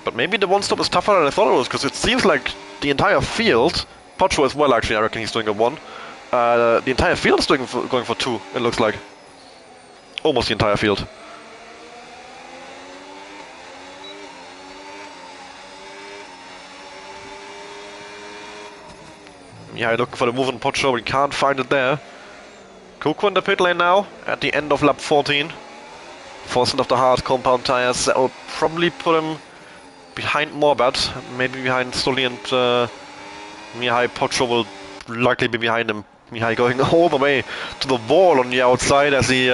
But maybe the one-stop is tougher than I thought it was, because it seems like the entire field, Potro as well actually, I reckon he's doing a 1. The entire field is going for 2, it looks like. Almost the entire field. Yeah, looking for the move on Potro, we can't find it there. Kuko in the pit lane now, at the end of lap 14. 4% of the hard compound tires, that will probably put him behind Morbat, maybe behind Sully and Mihai. Potro will likely be behind him. Mihai going all the way to the wall on the outside as he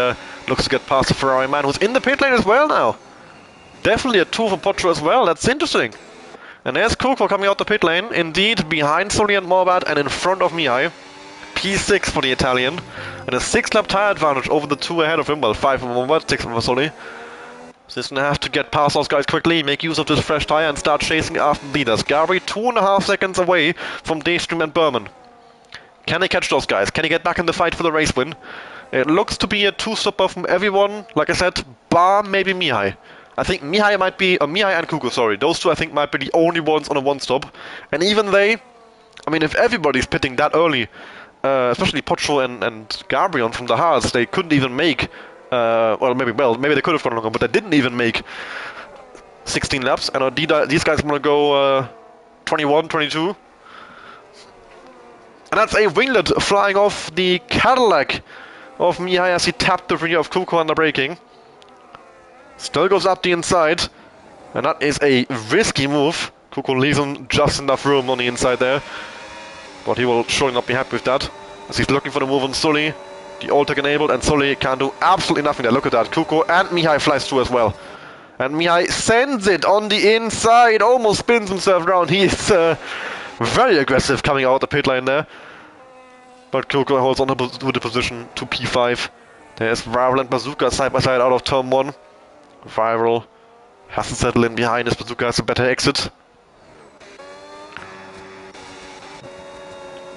looks to get past the Ferrari man, who's in the pit lane as well now. Definitely a 2 for Potro as well, that's interesting. And there's Kuko coming out the pit lane, indeed behind Sully and Morbat and in front of Mihai. P6 for the Italian, and a 6-lap tire advantage over the 2 ahead of him. Well, 5 for Morbat, 6 for Sully. So he's gonna have to get past those guys quickly, make use of this fresh tire and start chasing after the leaders. Gabri 2.5 seconds away from Daystream and Berman. Can he catch those guys? Can he get back in the fight for the race win? It looks to be a 2-stopper from everyone, like I said, bar maybe Mihai. I think Mihai might be, Mihai and Kuko, sorry, those 2 I think might be the only ones on a 1-stop. And even they, I mean, if everybody's pitting that early, especially Potro and Gabri from the hards, they couldn't even make, maybe they could have gone longer, but they didn't even make 16 laps. And these guys want to go 21, 22. And that's a winglet flying off the Cadillac of Mihai as he tapped the rear of Kuko under braking. Still goes up the inside, and that is a risky move. Kuko leaves him just enough room on the inside there, but he will surely not be happy with that, as he's looking for the move on Sully. The all-tech enabled, and Sully can do absolutely nothing there. Look at that. Kuko and Mihai flies through as well. And Mihai sends it on the inside, almost spins himself around. He is very aggressive coming out the pit lane there. But Kuko holds on to the position to P5. There's Viral and Bazooka side by side out of turn 1. Viral hasn't settled in behind as Bazooka has a better exit.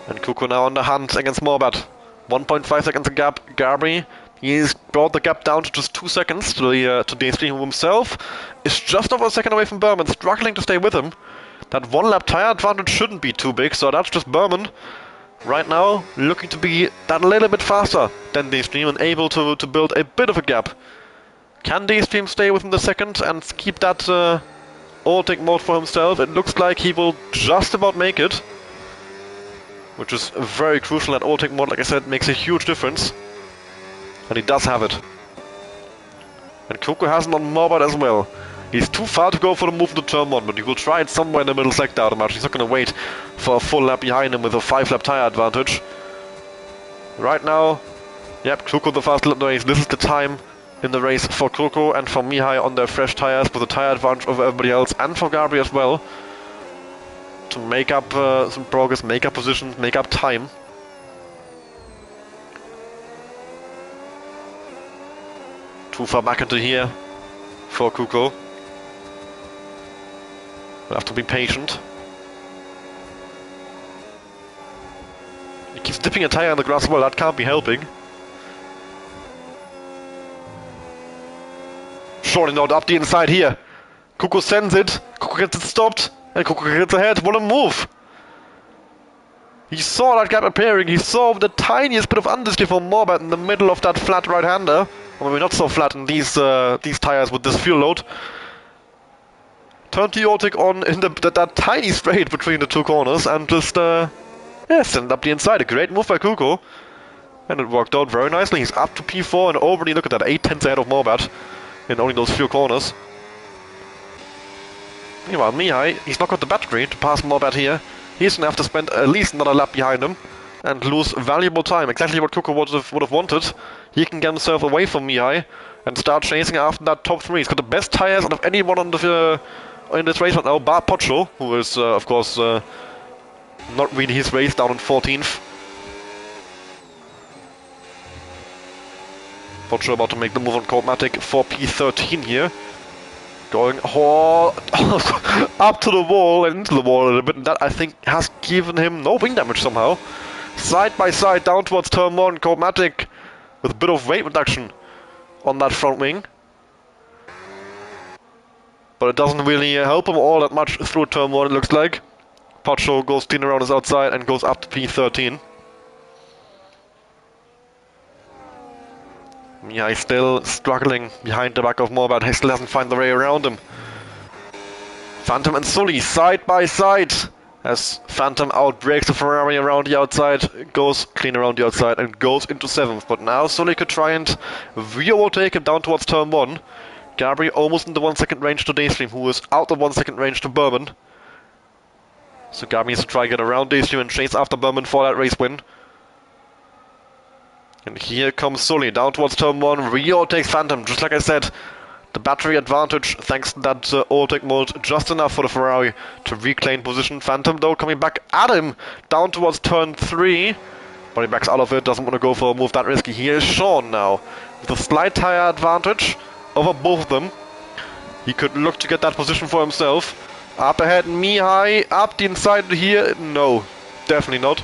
And Kuko now on the hunt against Morbat. 1.5 seconds gap. Gabri, he's brought the gap down to just 2 seconds to Daystream, who himself is just over a second away from Berman, struggling to stay with him. That 1-lap tire advantage shouldn't be too big, so that's just Berman right now looking to be that little bit faster than Daystream and able to build a bit of a gap. Can Daystream stay within the second and keep that all-tech mode for himself? It looks like he will just about make it, which is very crucial. That all-tech mode, like I said, makes a huge difference. And he does have it. And Kuko has it on Morbat as well. He's too far to go for the move to turn 1, but he will try it somewhere in the middle sector out of match. He's not going to wait for a full lap behind him with a 5-lap tire advantage. Right now, yep, Kuko the fast lap race. This is the time in the race for Kuko and for Mihai on their fresh tires with a tire advantage over everybody else, and for Gabri as well, to make up some progress, make up positions, make up time. Too far back into here for Kuko. We'll have to be patient. He keeps dipping a tire in the grass as well, that can't be helping. Surely not up the inside here. Kuko sends it, Kuko gets it stopped, and Kuko gets ahead. What a move! He saw that gap appearing, he saw the tiniest bit of understeer from Morbat in the middle of that flat right-hander. Or maybe not so flat in these tires with this fuel load. Turned the all-tech on in that tiny straight between the 2 corners and just, send up the inside. A great move by Kuko. And it worked out very nicely. He's up to P4 and already, look at that, 8/10 ahead of Morbat in only those few corners. Meanwhile, Mihai, he's not got the battery to pass Morbat here. He's gonna have to spend at least another lap behind him and lose valuable time. Exactly what Kuko would have wanted. He can get himself away from Mihai and start chasing after that top 3. He's got the best tires out of anyone on the in this race right now, bar Pocho, who is, of course, not really his race, down in 14th. Pocho about to make the move on Coldmatic for P13 here. Going up to the wall and into the wall a little bit, and that I think has given him no wing damage somehow. Side by side down towards turn 1, Coldmatic with a bit of weight reduction on that front wing. But it doesn't really help him all that much through turn 1, it looks like. Pocho goes clean around his outside and goes up to P13. Yeah, he's still struggling behind the back of Morbat. He still hasn't found the way around him. Phantom and Sully side by side as Phantom outbreaks the Ferrari around the outside, goes clean around the outside and goes into 7th. But now Sully could try and re-overtake him down towards turn 1. Gabri almost in the 1 second range to Daystream, who is out of 1 second range to Bourbon. So Gabri needs to try and get around Daystream and chase after Bourbon for that race win. And here comes Sully down towards turn 1, re-overtakes Phantom, just like I said. The battery advantage, thanks to that overtake mode, just enough for the Ferrari to reclaim position. Phantom, though, coming back at him down towards turn 3. But he backs out of it, doesn't want to go for a move that risky. Here is Sean now, with a slight tire advantage over both of them. He could look to get that position for himself. Up ahead, Mihai, up the inside here. No, definitely not.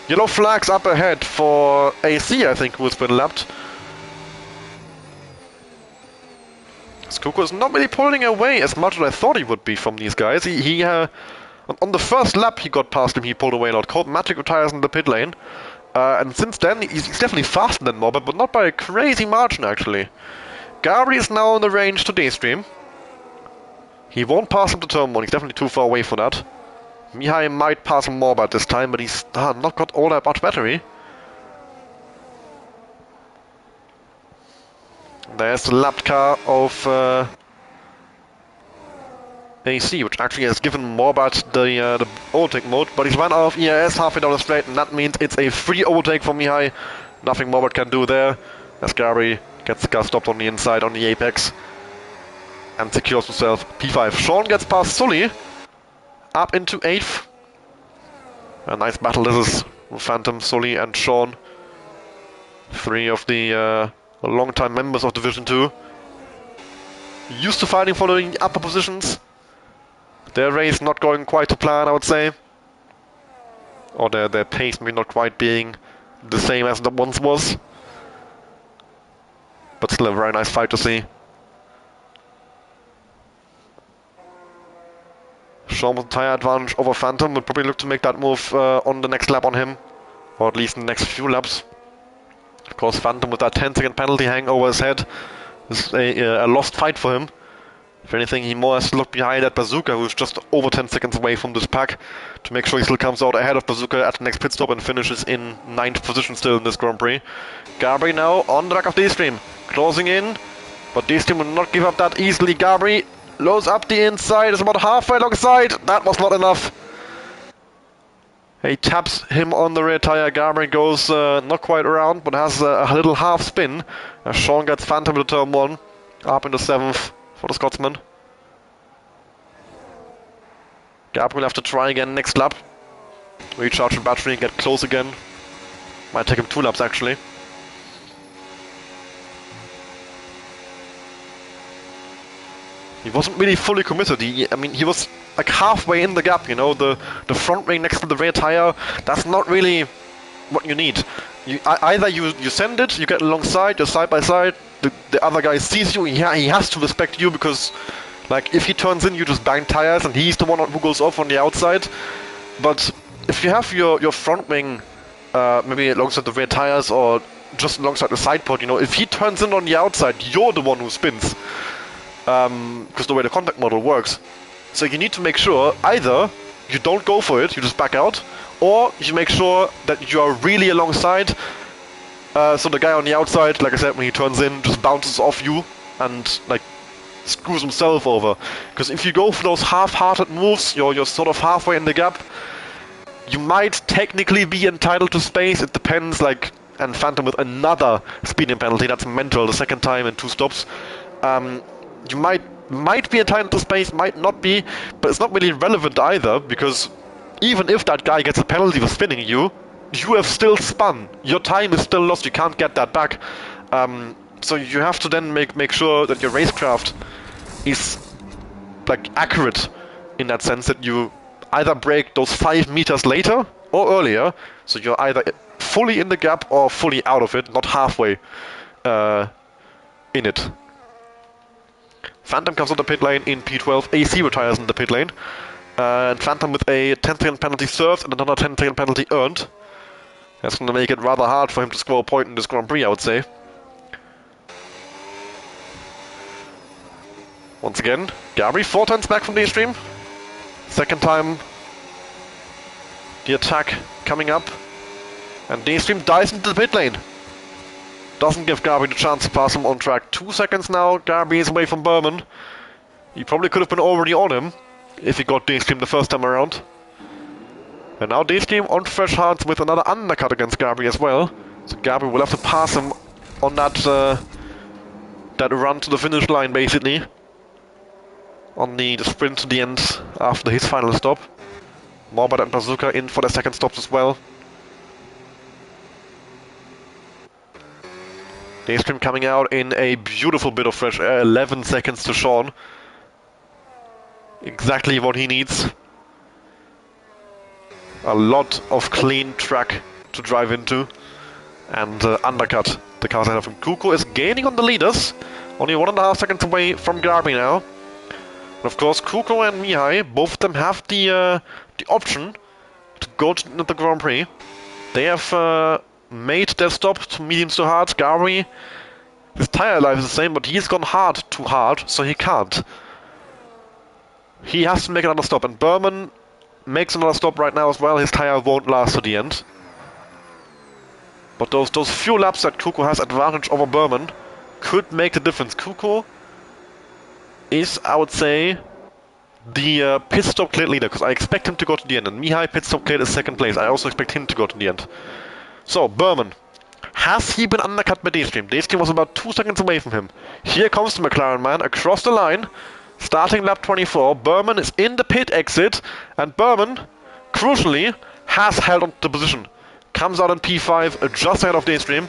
Yellow flags up ahead for AC, I think, who's been lapped. Kuko is not really pulling away as much as I thought he would be from these guys. On the first lap he got past him, he pulled away a lot. Coldmatic retires in the pit lane. And since then, he's definitely faster than Morbat, but not by a crazy margin, actually. Gabri is now in the range to Daystream. He won't pass him to turn 1, he's definitely too far away for that. Mihai might pass him Morbat this time, but he's not got all that much battery. There's the lapped car of AC, which actually has given Morbat the overtake mode, but he's run out of ERS halfway down the straight, and that means it's a free overtake for Mihai. Nothing Morbat can do there, as Gabri gets the car stopped on the inside, on the apex, and secures himself P5. Sean gets past Sully, up into 8th. A nice battle this is, with Phantom, Sully and Sean. 3 of the long-time members of Division 2. Used to fighting for the upper positions. Their race not going quite to plan, I would say. Or their pace maybe not quite being the same as it once was. But still a very nice fight to see. Sean with tire advantage over Phantom, will probably look to make that move on the next lap on him. Or at least in the next few laps. Of course, Phantom with that 10-second penalty hanging over his head is a lost fight for him. If anything, he more has to look behind at Bazooka, who's just over 10 seconds away from this pack, to make sure he still comes out ahead of Bazooka at the next pit stop and finishes in 9th position still in this Grand Prix. Gabri now on the back of Daystream, closing in, but Daystream will not give up that easily. Gabri loads up the inside, is about halfway alongside. That was not enough. He taps him on the rear tire. Gabri goes not quite around, but has a little half spin. As Sean gets Phantom to turn 1, up into 7th for the Scotsman. Gabri will have to try again next lap. Recharge the battery and get close again. Might take him 2 laps actually. He wasn't really fully committed. I mean, he was like halfway in the gap, you know, the front wing next to the rear tire. That's not really what you need. Either you send it, you get alongside, you're side by side, the other guy sees you, he has to respect you, because like if he turns in, you just bang tires and he's the one who goes off on the outside. But if you have your front wing maybe alongside the rear tires or just alongside the side pod, you know, if he turns in on the outside, you're the one who spins. Because the way the contact model works. So you need to make sure either you don't go for it, you just back out, or you make sure that you are really alongside, so the guy on the outside, like I said, when he turns in, just bounces off you and like screws himself over. Because if you go for those half-hearted moves, you're sort of halfway in the gap, you might technically be entitled to space. It depends, like, and Phantom with another speeding penalty, that's mental, the second time in 2 stops. You might be entitled to space, might not be, but it's not really relevant either, because even if that guy gets a penalty for spinning you, you have still spun. Your time is still lost, you can't get that back. So you have to then make sure that your racecraft is like accurate in that sense, that you either break those 5 meters later or earlier, so you're either fully in the gap or fully out of it, not halfway in it. Phantom comes on the pit lane in P12, AC retires in the pit lane, and Phantom with a 10-second penalty served and another 10-second penalty earned. That's going to make it rather hard for him to score a point in this Grand Prix, I would say. Once again, Gabri 4 times back from the stream. Second time the attack coming up, and Daystream dives into the pit lane. Doesn't give Gabri the chance to pass him on track. 2 seconds now, Gabri is away from Berman. He probably could have been already on him if he got Daystream the first time around. And now Daystream on fresh hearts with another undercut against Gabri as well. So Gabri will have to pass him on that that run to the finish line, basically. On the sprint to the end after his final stop. Morbid and Bazooka in for the second stops as well. Daystream coming out in a beautiful bit of fresh air, 11 seconds to Sean. Exactly what he needs. A lot of clean track to drive into. And undercut the cars ahead of him. Kuko is gaining on the leaders. Only 1.5 seconds away from Gabri now. And of course, Kuko and Mihai, both of them have the option to go to the Grand Prix. They have made their stop to mediums to hard. Gabri, his tire life is the same, but he's gone hard too hard, so he can't. He has to make another stop, and Berman makes another stop right now as well. His tire won't last to the end. But those few laps that Kuko has advantage over Berman could make the difference. Kuko is, I would say, the pit stop cleared leader, because I expect him to go to the end, and Mihai pit stop cleared is second place. I also expect him to go to the end. So, Berman. Has he been undercut by Daystream? Daystream was about 2 seconds away from him. Here comes the McLaren man across the line, starting lap 24. Berman is in the pit exit, and Berman, crucially, has held on to the position. Comes out in P5, just ahead of Daystream.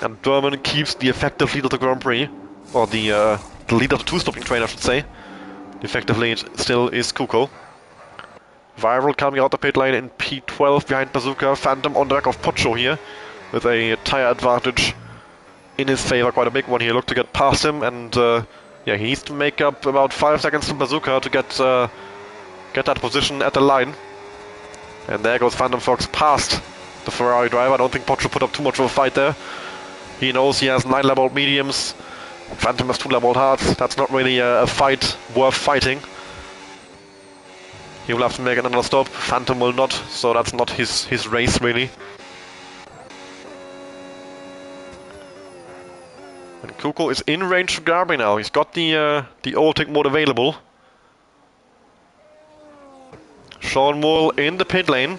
And Berman keeps the effective lead of the Grand Prix, or the lead of the 2-stopping train, I should say. The effective lead still is Kuko. Viral coming out the pit lane in P12 behind Bazooka. Phantom on the back of Pocho here, with a tire advantage in his favor, quite a big one here. Look to get past him, and yeah, he needs to make up about 5 seconds to Bazooka to get that position at the line. And there goes Phantom Fox past the Ferrari driver. I don't think Pocho put up too much of a fight there. He knows he has 9 lap-old mediums. Phantom has 2 lap-old hards. That's not really a fight worth fighting. He will have to make another stop. Phantom will not, so that's not his race, really. And Kuko is in range to Gabri now. He's got the Alltech mode available. Sean Moore in the pit lane.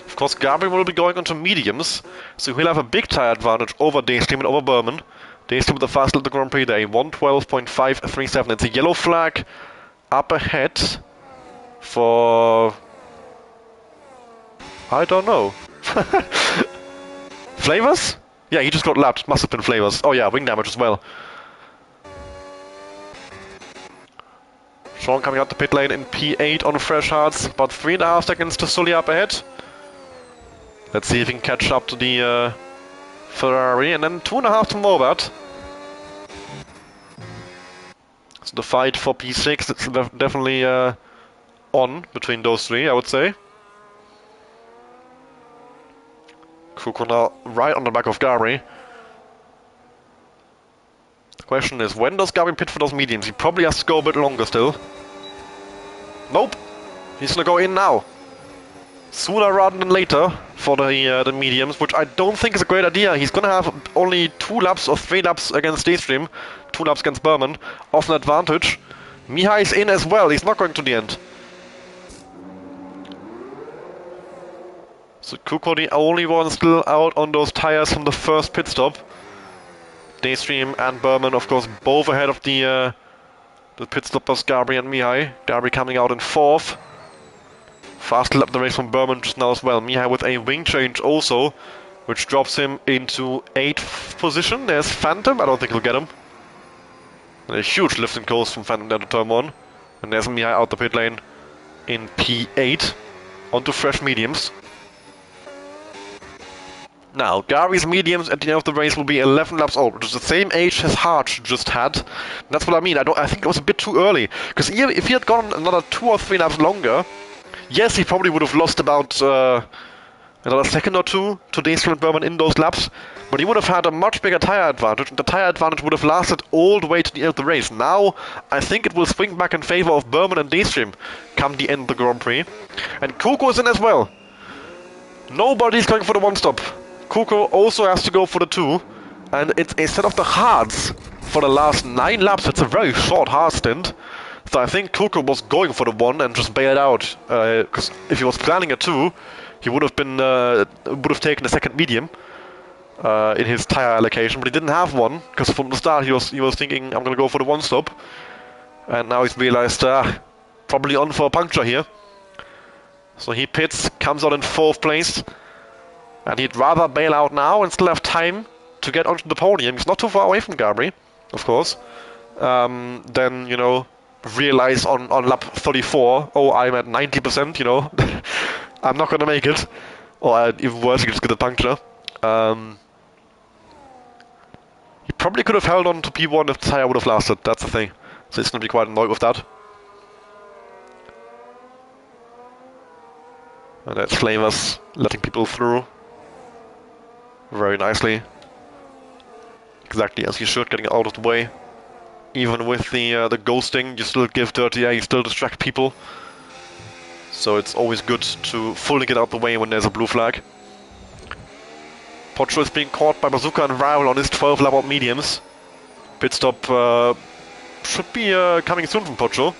Of course, Gabri will be going onto mediums, so he'll have a big tire advantage over Daystream and over Berman. Daystream with the fast lap of the Grand Prix day, 1:12.537. It's a yellow flag up ahead for... I don't know. Flavors? Yeah, he just got lapped. Must have been Flavors. Oh yeah, wing damage as well. Sean coming out the pit lane in P8 on fresh hards. About 3.5 seconds to Sully up ahead. Let's see if he can catch up to the Ferrari. And then 2.5 to Morbid. So the fight for P6, it's definitely on between those three, I would say. Kuko now right on the back of Gabri. The question is, when does Gabri pit for those mediums? He probably has to go a bit longer still. Nope. He's gonna go in now. Sooner rather than later for the mediums, which I don't think is a great idea. He's gonna have only 2 laps or 3 laps against Daystream, 2 laps against Berman, off an advantage. Mihai is in as well, he's not going to the end. So Kuko the only one still out on those tires from the first pit stop. Daystream and Berman, of course, both ahead of the pit stoppers, Gabri and Mihai. Gabri coming out in 4th. Fast lap the race from Berman just now as well. Mihai with a wing change also, which drops him into 8th position. There's Phantom, I don't think he'll get him. And a huge lift and coast from Phantom down to turn 1. And there's Mihai out the pit lane in P8 onto fresh mediums. Now, Gary's mediums at the end of the race will be 11 laps old, which is the same age as Harch just had. And that's what I mean. I think it was a bit too early, because if he had gone another 2 or 3 laps longer, yes, he probably would have lost about another second or 2 to Daystream and Berman in those laps, but he would have had a much bigger tire advantage, and the tire advantage would have lasted all the way to the end of the race. Now, I think it will swing back in favor of Berman and Daystream come the end of the Grand Prix. And Kuko is in as well. Nobody's going for the 1-stop. Kuko also has to go for the 2, and it's a set of the hards for the last 9 laps. It's a very short hard stint. So I think Kuko was going for the 1 and just bailed out, because if he was planning a 2, he would have taken a second medium in his tire allocation, but he didn't have one, because from the start he was thinking, I'm gonna go for the 1-stop, and now he's realized probably on for a puncture here. So he pits, comes out in 4th place, and he'd rather bail out now and still have time to get onto the podium. He's not too far away from Gabri, of course. Then, you know, realize on lap 34, oh, I'm at 90%, you know, I'm not gonna make it. Or even worse, you just get a puncture. He probably could have held on to P1 if the tire would have lasted, that's the thing. So he's gonna be quite annoyed with that. And that's Flavors letting people through. Very nicely. Exactly as you should, getting out of the way. Even with the ghosting, you still give dirty air, you still distract people. So it's always good to fully get out of the way when there's a blue flag. Pocho is being caught by Bazooka and Rival on his 12 lap out mediums. Pit stop should be coming soon from Pocho.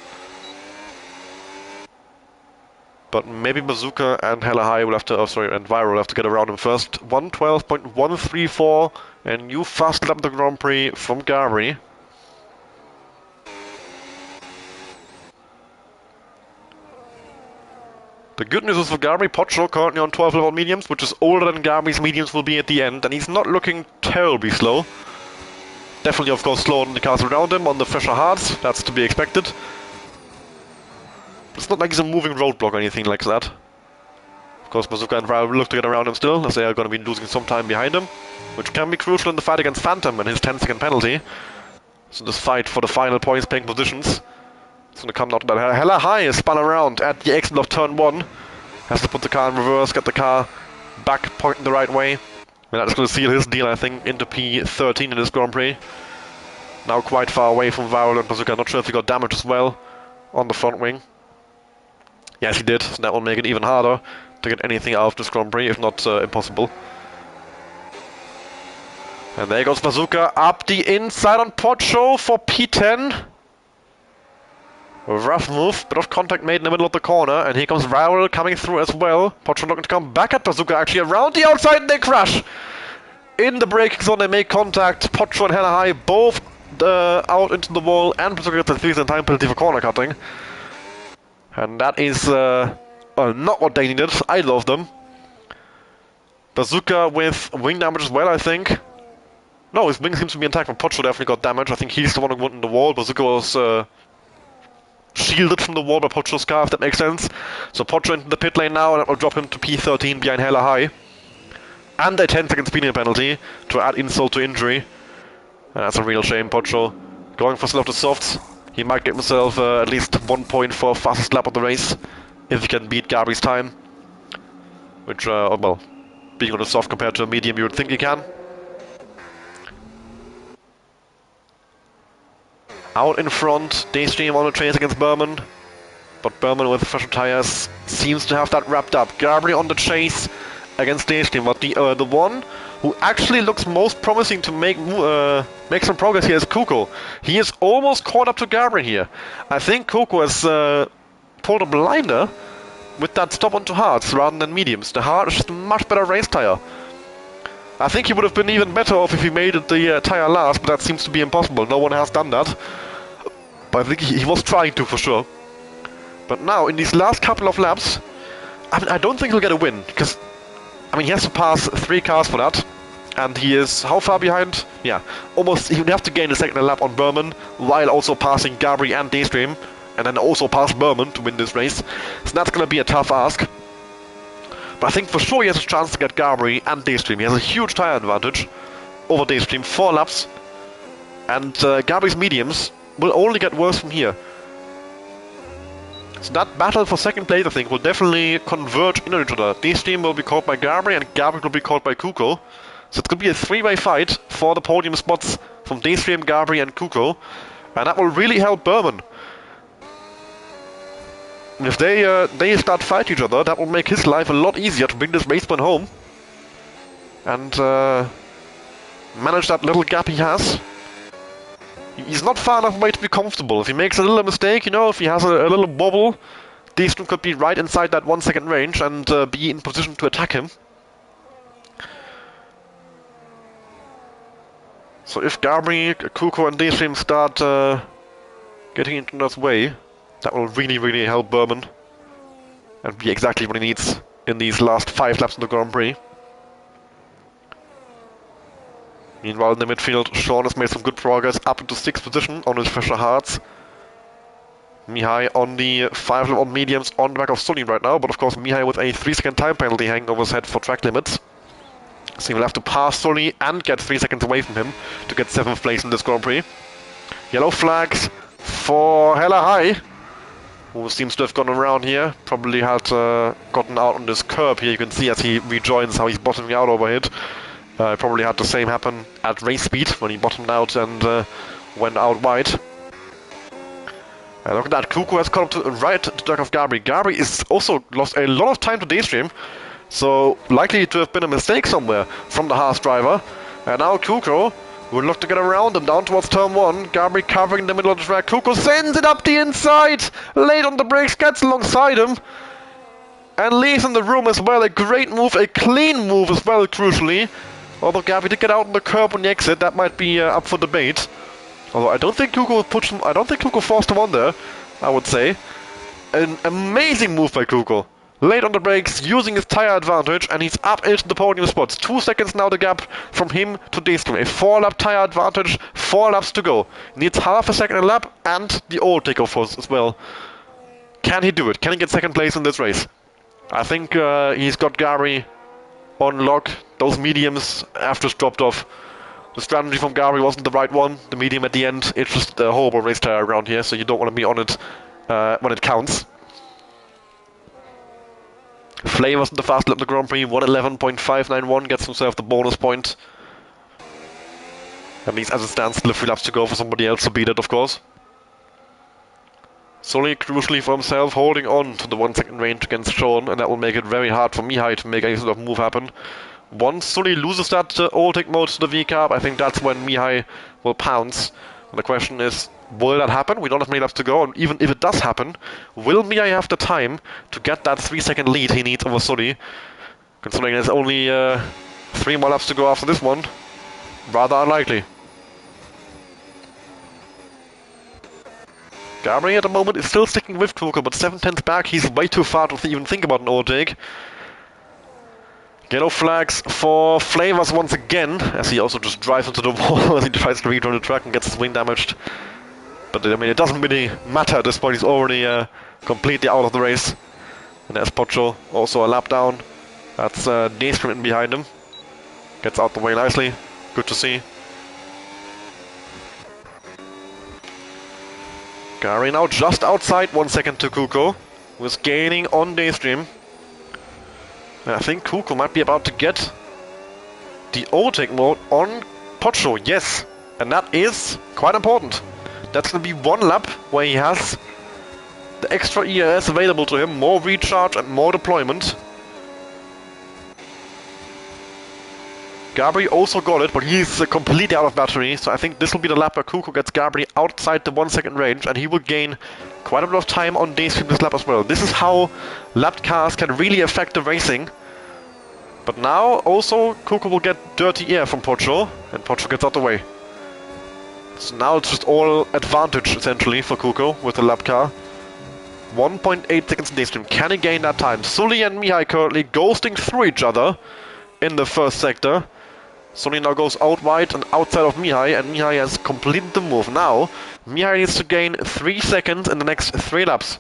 But maybe Bazooka and Hella High will have to, and Viral will have to get around him first. 112.134, and new fast lap the Grand Prix from Gabri. The good news is for Gabri, Pocho currently on 12 level mediums, which is older than Gabri's mediums will be at the end, and he's not looking terribly slow. Definitely, of course, slower than the cars around him on the fresher hards, that's to be expected. It's not like he's a moving roadblock or anything like that. Of course, Bazooka and Rival will look to get around him still, as they are going to be losing some time behind him, which can be crucial in the fight against Phantom and his 10-second penalty. So this fight for the final points paying positions. It's going to come down to that. Hella High is spun around at the exit of turn 1. Has to put the car in reverse, get the car back pointing the right way. And that's going to seal his deal, I think, into P13 in this Grand Prix. Now quite far away from Viral and Bazooka. Not sure if he got damage as well on the front wing. Yes, he did, so that will make it even harder to get anything out of this Grand Prix, if not impossible. And there goes Bazooka up the inside on Pocho for P10. Rough move, bit of contact made in the middle of the corner, and here comes Rival coming through as well. Pocho looking to come back at Bazooka, actually around the outside, and they crash! In the braking zone, they make contact. Pocho and Hella High both out into the wall, and Bazooka gets a 3-second time penalty for corner cutting. And that is not what they needed, either of them. Bazooka with wing damage as well, I think. No, his wing seems to be intact, but Pocho definitely got damage. I think he's the one who went in the wall. Bazooka was shielded from the wall by Pocho's car, if that makes sense. So Pocho into the pit lane now, and that will drop him to P13 behind Hella High. And a 10-second speeding penalty to add insult to injury. And that's a real shame, Pocho. Going for some of the softs. He might get himself at least 1 point for fastest lap of the race, if he can beat Gabri's time. Which, well, being on a soft compared to a medium, you would think he can. Out in front, Daystream on a chase against Berman. But Berman with fresher tires seems to have that wrapped up. Gabri on the chase against Daystream, but the one who actually looks most promising to make some progress here is Kuko. He is almost caught up to Gabri here. I think Kuko has pulled a blinder with that stop onto hards rather than mediums. The hard is just a much better race tire. I think he would have been even better off if he made it the tire last, but that seems to be impossible. No one has done that. But I think he was trying to for sure. But now, in these last couple of laps, I don't think he'll get a win, because he has to pass 3 cars for that. And he is, how far behind? Yeah, almost, he would have to gain a second lap on Berman, while also passing Gabri and Daystream, and then also pass Berman to win this race. So that's going to be a tough ask. But I think for sure he has a chance to get Gabri and Daystream. He has a huge tire advantage over Daystream, 4 laps. And Gabri's mediums will only get worse from here. So that battle for second place, I think, will definitely converge into each other. Daystream will be caught by Gabri, and Gabri will be caught by Kuko. So it's going to be a 3-way fight for the podium spots from Daystream, Gabri, and Kuko. And that will really help Berman. And if they start fighting each other, that will make his life a lot easier to bring this race point home. And manage that little gap he has. He's not far enough away to be comfortable. If he makes a little mistake, if he has a little wobble, Daystream could be right inside that 1 second range and be in position to attack him. So if Gabri, Kuko and Daystream start getting into that way, that will really, really help Berman. And be exactly what he needs in these last 5 laps of the Grand Prix. Meanwhile, in the midfield, Sean has made some good progress up into 6th position on his fresher hards. Mihai on the 5 lap on mediums on the back of Sully right now, but of course Mihai with a 3-second time penalty hanging over his head for track limits. So he will have to pass Sully and get 3 seconds away from him to get 7th place in this Grand Prix. Yellow flags for Hella High, who seems to have gone around here. Probably had gotten out on this curb here. You can see as he rejoins how he's bottoming out overhead. Probably had the same happen at race speed when he bottomed out and went out wide. Look at that, Kuko has come to right to the back of Gabri. Gabri is also lost a lot of time to Daystream, so likely to have been a mistake somewhere from the Haas driver. And now Kuko will look to get around him down towards turn 1. Gabri covering the middle of the track. Kuko sends it up the inside, late on the brakes, gets alongside him, and leaves in the room as well. A great move, a clean move as well, crucially. Although Gabri did get out on the curb on the exit, that might be up for debate. Although I don't think Kuko pushed him, I don't think Kuko forced him on there, I would say. An amazing move by Kuko. Late on the brakes, using his tire advantage, and he's up into the podium spots. 2 seconds now the gap from him to Daystream. A 4-lap tire advantage, 4 laps to go. Needs half a second a lap, and the old takeoff force as well. Can he do it? Can he get second place in this race? I think he's got Gabri on lock. Those mediums have just dropped off. The strategy from Gabri wasn't the right one. The medium at the end, it's just a horrible race tire around here, so you don't want to be on it when it counts. Flay wasn't the fastest lap of the Grand Prix, 1:11.591, gets himself the bonus point. That means as it stands, still a few laps to go for somebody else to beat it, of course. Sully, crucially for himself, holding on to the 1 second range against Sean, and that will make it very hard for Mihai to make any sort of move happen. Once Sully loses that all-take mode to the V-Carb, I think that's when Mihai will pounce. And the question is, will that happen? We don't have many laps to go, and even if it does happen, will Mihai have the time to get that 3 second lead he needs over Sully? Considering there's only 3 more laps to go after this one, rather unlikely. Gabri at the moment is still sticking with Kuko, but 7/10 back, he's way too far to even think about an overtake. Yellow flags for Flavors once again, as he also just drives into the wall as he tries to rejoin the track and gets his wing damaged. But I mean, it doesn't really matter at this point, he's already completely out of the race. And there's Pocho, also a lap down. That's Daystream in behind him. Gets out the way nicely, good to see. Gabri now just outside 1 second to Kuko, who is gaining on Daystream. I think Kuko might be about to get the overtake mode on Pocho, yes. And that is quite important. That's going to be 1 lap where he has the extra ERS available to him, more recharge and more deployment. Gabri also got it, but he's completely out of battery, so I think this will be the lap where Kuko gets Gabri outside the 1 second range, and he will gain quite a bit of time on Daystream this lap as well. This is how lapped cars can really affect the racing. But now also Kuko will get dirty air from Pocho, and Pocho gets out the way. So now it's just all advantage essentially for Kuko with the lap car. 1.8 seconds in Daystream. Can he gain that time? Sully and Mihai currently ghosting through each other in the first sector. Sully now goes out wide and outside of Mihai, and Mihai has completed the move. Now, Mihai needs to gain 3 seconds in the next 3 laps.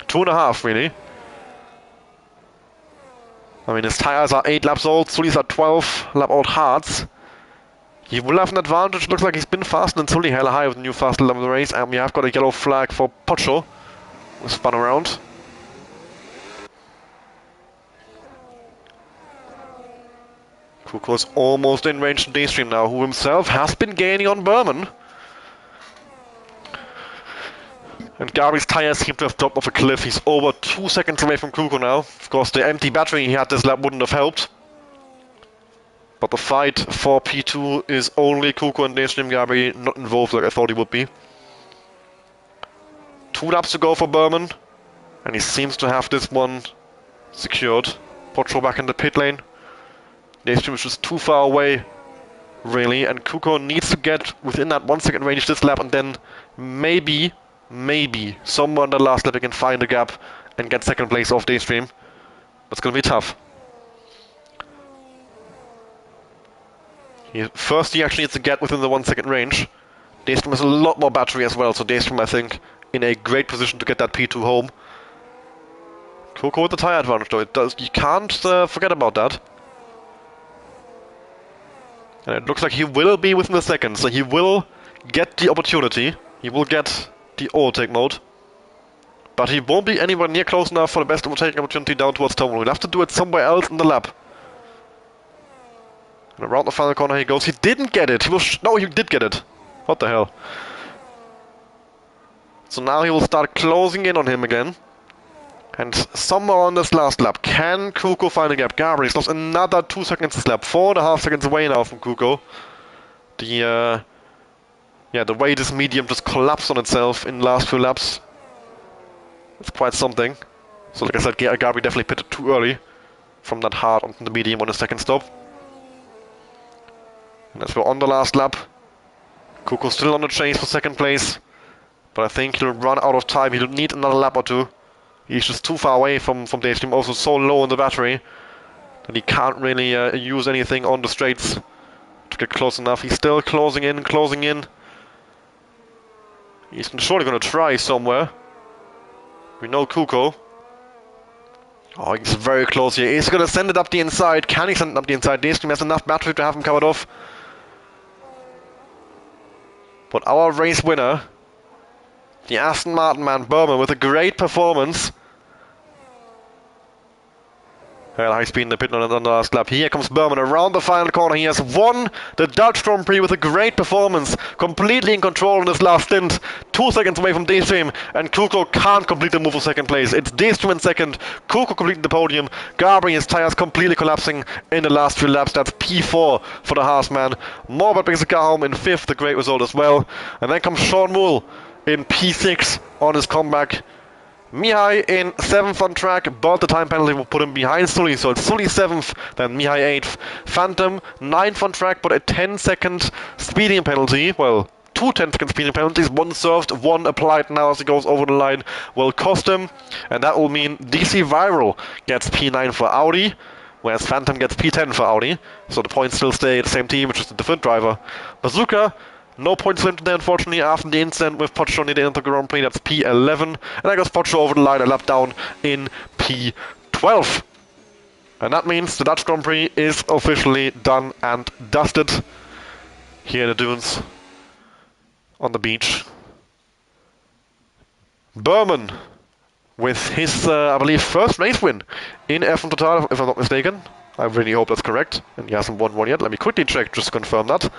2.5 really. I mean, his tires are 8 laps old, Sully's are 12 lap old hards. He will have an advantage. Looks like he's been faster than Sully hella high with the new fast lap of the race, and we have got a yellow flag for Pocho, who spun around. Kuko's almost in range to Daystream now, who himself has been gaining on Berman. And Gabri's tires seem to have dropped off a cliff. He's over 2 seconds away from Kuko now. Of course, the empty battery he had this lap wouldn't have helped. But the fight for P2 is only Kuko and Daystream. Gabri not involved like I thought he would be. 2 laps to go for Berman, and he seems to have this one secured. Pocho back in the pit lane. Daystream is just too far away, really, and Kuko needs to get within that 1 second range this lap, and then maybe somewhere on the last lap he can find a gap and get second place off Daystream. That's gonna be tough. First he actually needs to get within the 1 second range. Daystream has a lot more battery as well, so Daystream I think in a great position to get that P2 home. Kuko with the tire advantage though, you can't forget about that. And it looks like he will be within the second, so he will get the opportunity. He will get the overtake mode. But he won't be anywhere near close enough for the best overtaking opportunity down towards Tomo. He'll have to do it somewhere else in the lap. And around the final corner he goes. He didn't get it. No, he did get it. What the hell? So now he will start closing in on him again. And somewhere on this last lap, can Kuko find a gap? Gabri's lost another 2 seconds this lap. 4.5 seconds away now from Kuko. The way this medium just collapsed on itself in the last few laps. It's quite something. So like I said, Gabri definitely pitted too early from that hard onto the medium on the second stop. And as we're on the last lap, Kuko still on the chase for second place. But I think he'll run out of time. He'll need another lap or two. He's just too far away from Daystream, also so low on the battery that he can't really use anything on the straights to get close enough. He's still closing in. He's surely going to try somewhere. We know Kuko. Oh, he's very close here. He's going to send it up the inside. Can he send it up the inside? Daystream has enough battery to have him covered off. But our race winner, the Aston Martin man, Berman, with a great performance. High speed in the pit on the last lap. Here comes Berman around the final corner. He has won the Dutch Grand Prix with a great performance. Completely in control in this last stint. 2 seconds away from Daystream. And Kuko can't complete the move for second place. It's Daystream in second. Kuko completing the podium. Gabri, his tires completely collapsing in the last few laps. That's P4 for the Haasman. Morbert brings the car home in 5th. A great result as well. And then comes Sean Moole in P6 on his comeback. Mihai in 7th on track, but the time penalty will put him behind Sully, so it's Sully 7th, then Mihai 8th. Phantom 9th on track, but a 10-second speeding penalty. Well, 2 10-second speeding penalties, 1 served, 1 applied now as he goes over the line, will cost him, and that will mean DC Viral gets P9 for Audi, whereas Phantom gets P10 for Audi, so the points still stay the same team, which is a different driver. Bazooka, no points for him today, unfortunately, after the incident with Pocho near the end of the Grand Prix. That's P11. And that goes Pocho over the line, a lap down in P12. And that means the Dutch Grand Prix is officially done and dusted here in the dunes on the beach. Berman with his, I believe, first race win in F1 Total, if I'm not mistaken. I really hope that's correct. And he hasn't won one yet. Let me quickly check just to confirm that.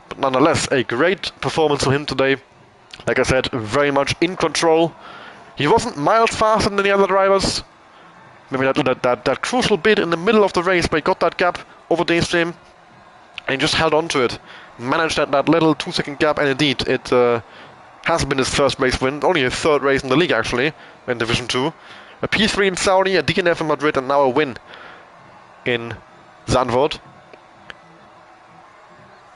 But nonetheless, a great performance from him today. Like I said, very much in control. He wasn't miles faster than the other drivers. Maybe that crucial bit in the middle of the race where he got that gap over Daystream, and he just held on to it. Managed that little 2-second gap, and indeed, it has been his first race win. Only his third race in the league, actually, in Division 2. A P3 in Saudi, a DNF in Madrid, and now a win in Zandvoort.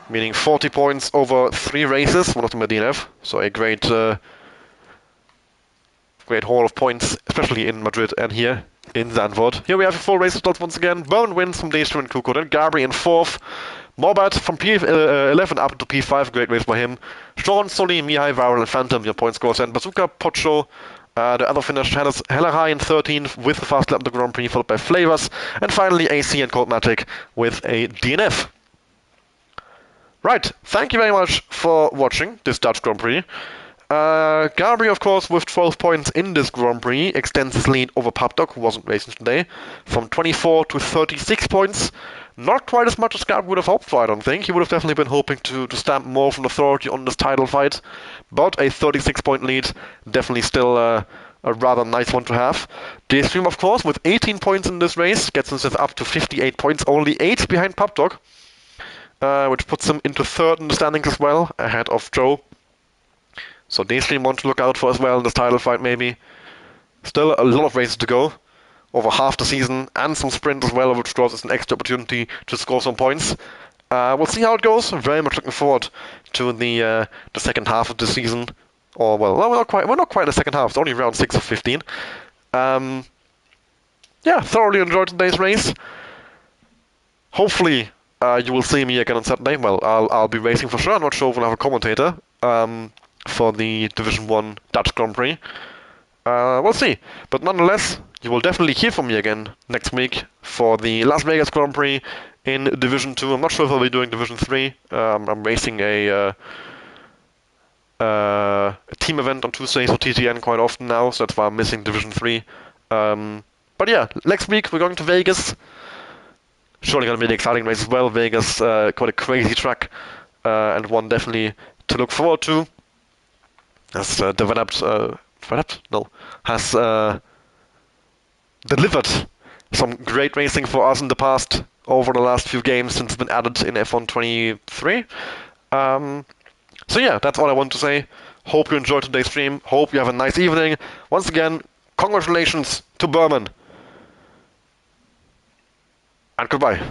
Meaning 40 points over 3 races, one of them a DNF. So a great haul of points, especially in Madrid and here in Zandvoort. Here we have the full race results once again. Bowman wins from Daystream and Kuko. Then Gabri in 4th. Morbat from P11 up to P5, great race by him. Sean, Soli, Mihai, Varel, and Phantom, your point scores. And Bazooka, Pocho, the other finish, Hellerai in 13th with the fast lap of the Grand Prix, followed by Flavors. And finally AC and Coldmatic with a DNF. Right, thank you very much for watching this Dutch Grand Prix. Gabri, of course, with 12 points in this Grand Prix, extends his lead over Papdog, who wasn't racing today, from 24 to 36 points. Not quite as much as Gabri would have hoped for, I don't think. He would have definitely been hoping to stamp more of an authority on this title fight. But a 36-point lead, definitely still a rather nice one to have. Daystream, of course, with 18 points in this race, gets himself up to 58 points, only 8 behind Papdog. Which puts him into 3rd in the standings as well, ahead of Joe. So Daystream want to look out for as well in this title fight, maybe. Still a lot of races to go, over half the season, and some sprint as well, which draws us an extra opportunity to score some points. We'll see how it goes. Very much looking forward to the second half of the season. Or well, we're not quite in the second half. It's only round 6 of 15. Yeah, thoroughly enjoyed today's race. Hopefully, you will see me again on Saturday. Well, I'll be racing for sure. I'm not sure if we'll have a commentator for the Division 1 Dutch Grand Prix. We'll see. But nonetheless, you will definitely hear from me again next week for the Las Vegas Grand Prix in Division 2. I'm not sure if I'll be doing Division 3. I'm racing a team event on Tuesdays for TTN quite often now, so that's why I'm missing Division 3. But yeah, next week we're going to Vegas. Surely going to be an exciting race as well. Vegas, quite a crazy track, and one definitely to look forward to. Has delivered some great racing for us in the past, over the last few games since it's been added in F1 23. So yeah, that's all I want to say. Hope you enjoyed today's stream. Hope you have a nice evening. Once again, congratulations to Berman. And goodbye.